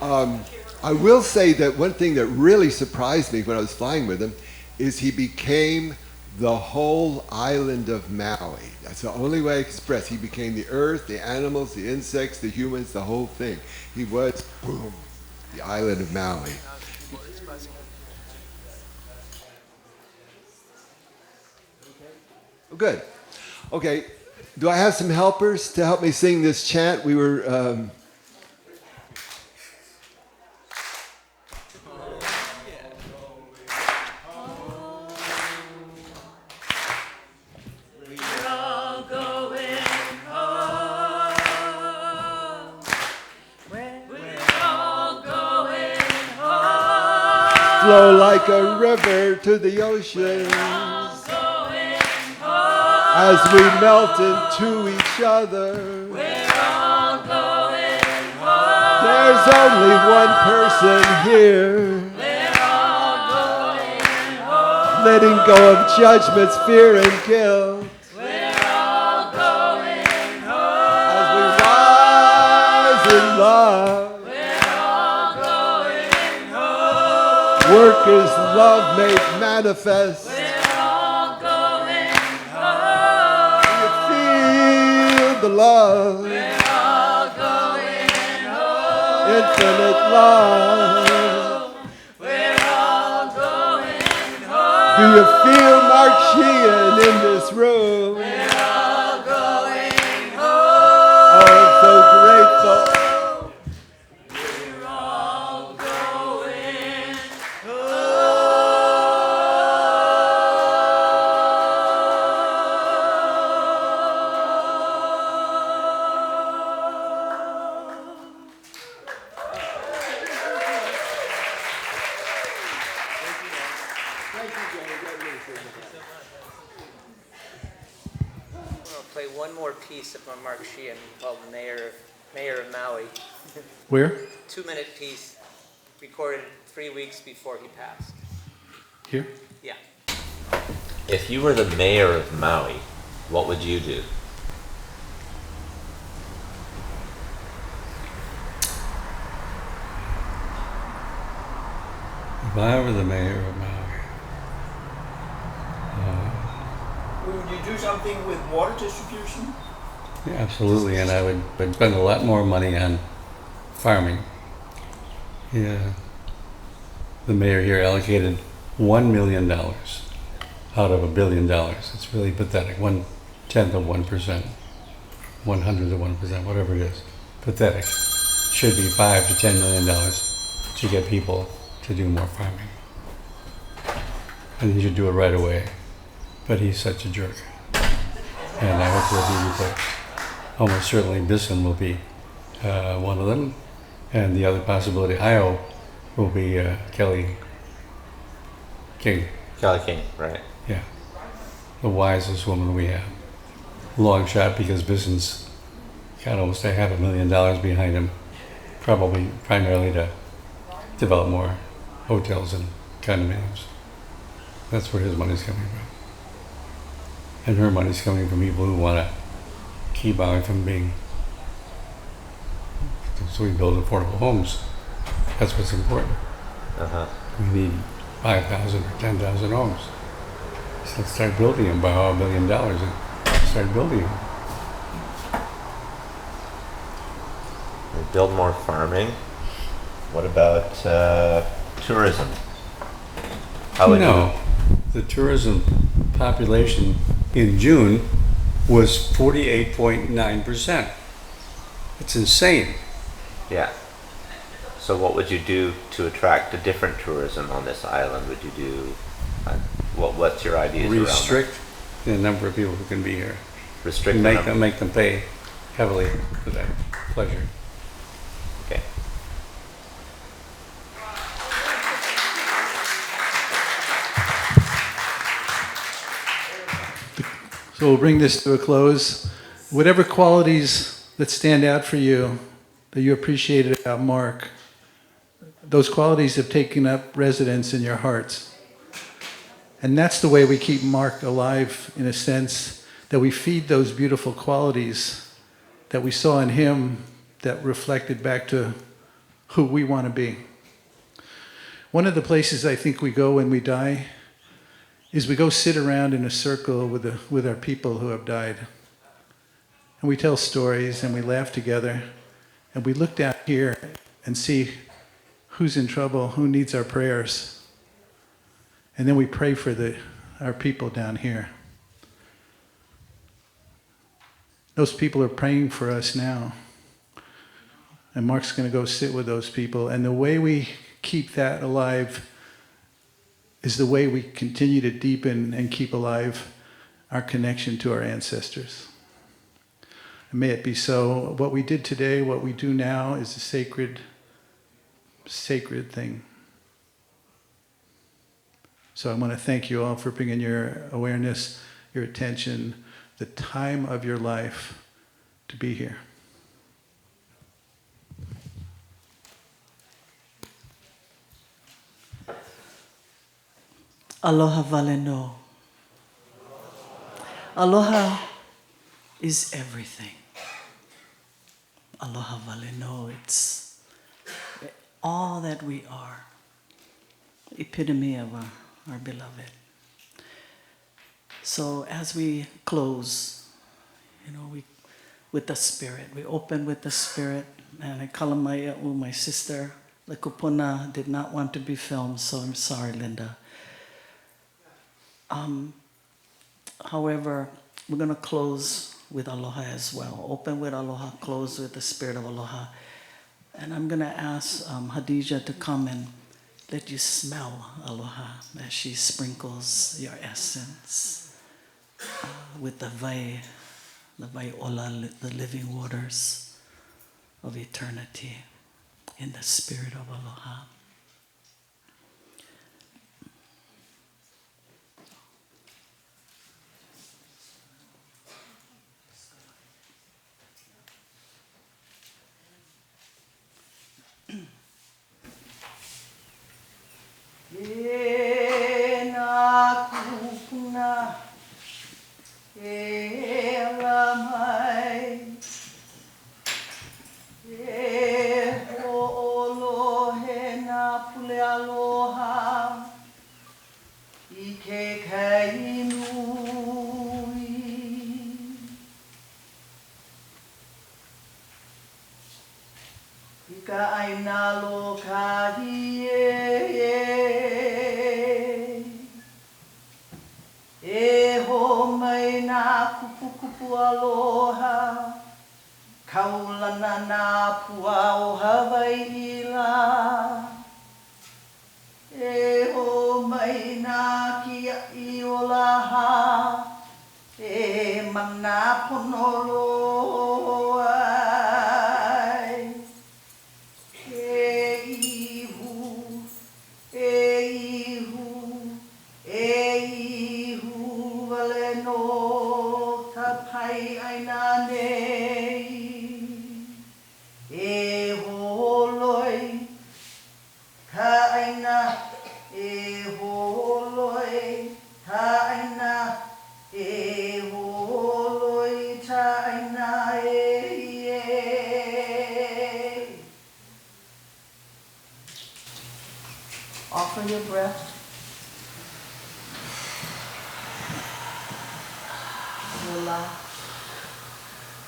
I will say that one thing that really surprised me when I was flying with him is he became the whole island of Maui. That's the only way I express. He became the earth, the animals, the insects, the humans, the whole thing. He was, boom, the island of Maui. Good. Okay. Do I have some helpers to help me sing this chant? We were... flow like a river to the ocean as we melt into each other. There's only one person here, letting go of judgments, fear, and guilt. As we rise in love. Work is love made manifest. We're all going home. Do you feel the love? We're all going home. Infinite love. We're all going home. Do you feel Mark Sheehan in this room? We're all going home. Oh, I'm so grateful. One more piece of Mark Sheehan called Mayor of Maui. Where? 2-minute piece recorded 3 weeks before he passed. Here? Yeah. If you were the mayor of Maui, what would you do? If I were the mayor of Maui, would you do something with water distribution? yeah, absolutely, and I would spend a lot more money on farming. Yeah, the mayor here allocated $1 million out of $1 billion. It's really pathetic. 1/10 of 1%, 100th of 1%, whatever it is. Pathetic. Should be $5 to $10 million to get people to do more farming, and he should do it right away. But he's such a jerk, and I hope he'll be replaced. Almost certainly Bisson will be one of them, and the other possibility I hope will be Kelly King. Kelly King, right. Yeah, the wisest woman we have. Long shot, because Bisson's got almost $500,000 behind him, probably primarily to develop more hotels and condominiums. That's where his money's coming from. And her money's coming from people who want to keep Maui from being, so we build affordable homes. That's what's important. We need 5,000 or 10,000 homes. So let's start building them, borrow $1 billion and start building them. We build more farming. What about tourism? How would you? The tourism population in June was 48.9%. It's insane. Yeah. So what would you do to attract a different tourism on this island? Would you do, what's your ideas around that? Restrict the number of people who can be here. Restrict make them pay heavily for that pleasure. Okay. So we'll bring this to a close. Whatever qualities that stand out for you, that you appreciated about Mark, those qualities have taken up residence in your hearts. And that's the way we keep Mark alive, in a sense, that we feed those beautiful qualities that we saw in him that reflected back to who we want to be. One of the places I think we go when we die is we go sit around in a circle with our people who have died. And we tell stories and we laugh together and we look down here and see who's in trouble, who needs our prayers. And then we pray for our people down here. Those people are praying for us now. And Mark's going to go sit with those people. And the way we keep that alive is the way we continue to deepen and keep alive our connection to our ancestors. And may it be so. What we did today, what we do now is a sacred thing. So I want to thank you all for bringing your awareness, your attention, the time of your life to be here. Aloha Valeno. Aloha is everything. Aloha Valeno, it's all that we are. Epitome of our beloved. So as we close, with the spirit, we open with the spirit. And I kalamaya, my sister, the kupuna, did not want to be filmed, so I'm sorry, Linda. However, we're going to close with aloha as well. Open with aloha, close with the spirit of aloha. And I'm going to ask Hadija to come and let you smell aloha as she sprinkles your essence with the vai ola, the living waters of eternity in the spirit of aloha. E na kupuna e lamai e ho'olo na pule aloha I ke kainui I ka aina lo kahi e ho mai nā kupu aloha kaulana nā pua o Hawaii la e ho mai nā kia I o laha e mana ponolo ai e ihu vale no tapai aina nei e holoi ka aina e holoi ka aina e holoi ta aina e offer your breath. Ola.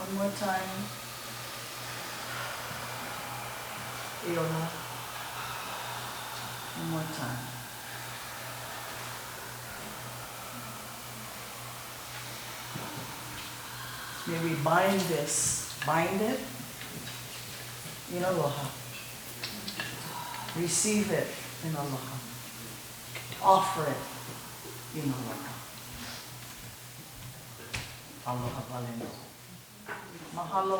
One more time. Eola. One more time. May we bind it in aloha. Receive it in aloha. Offer it in aloha. Aloha valeno. Mahalo.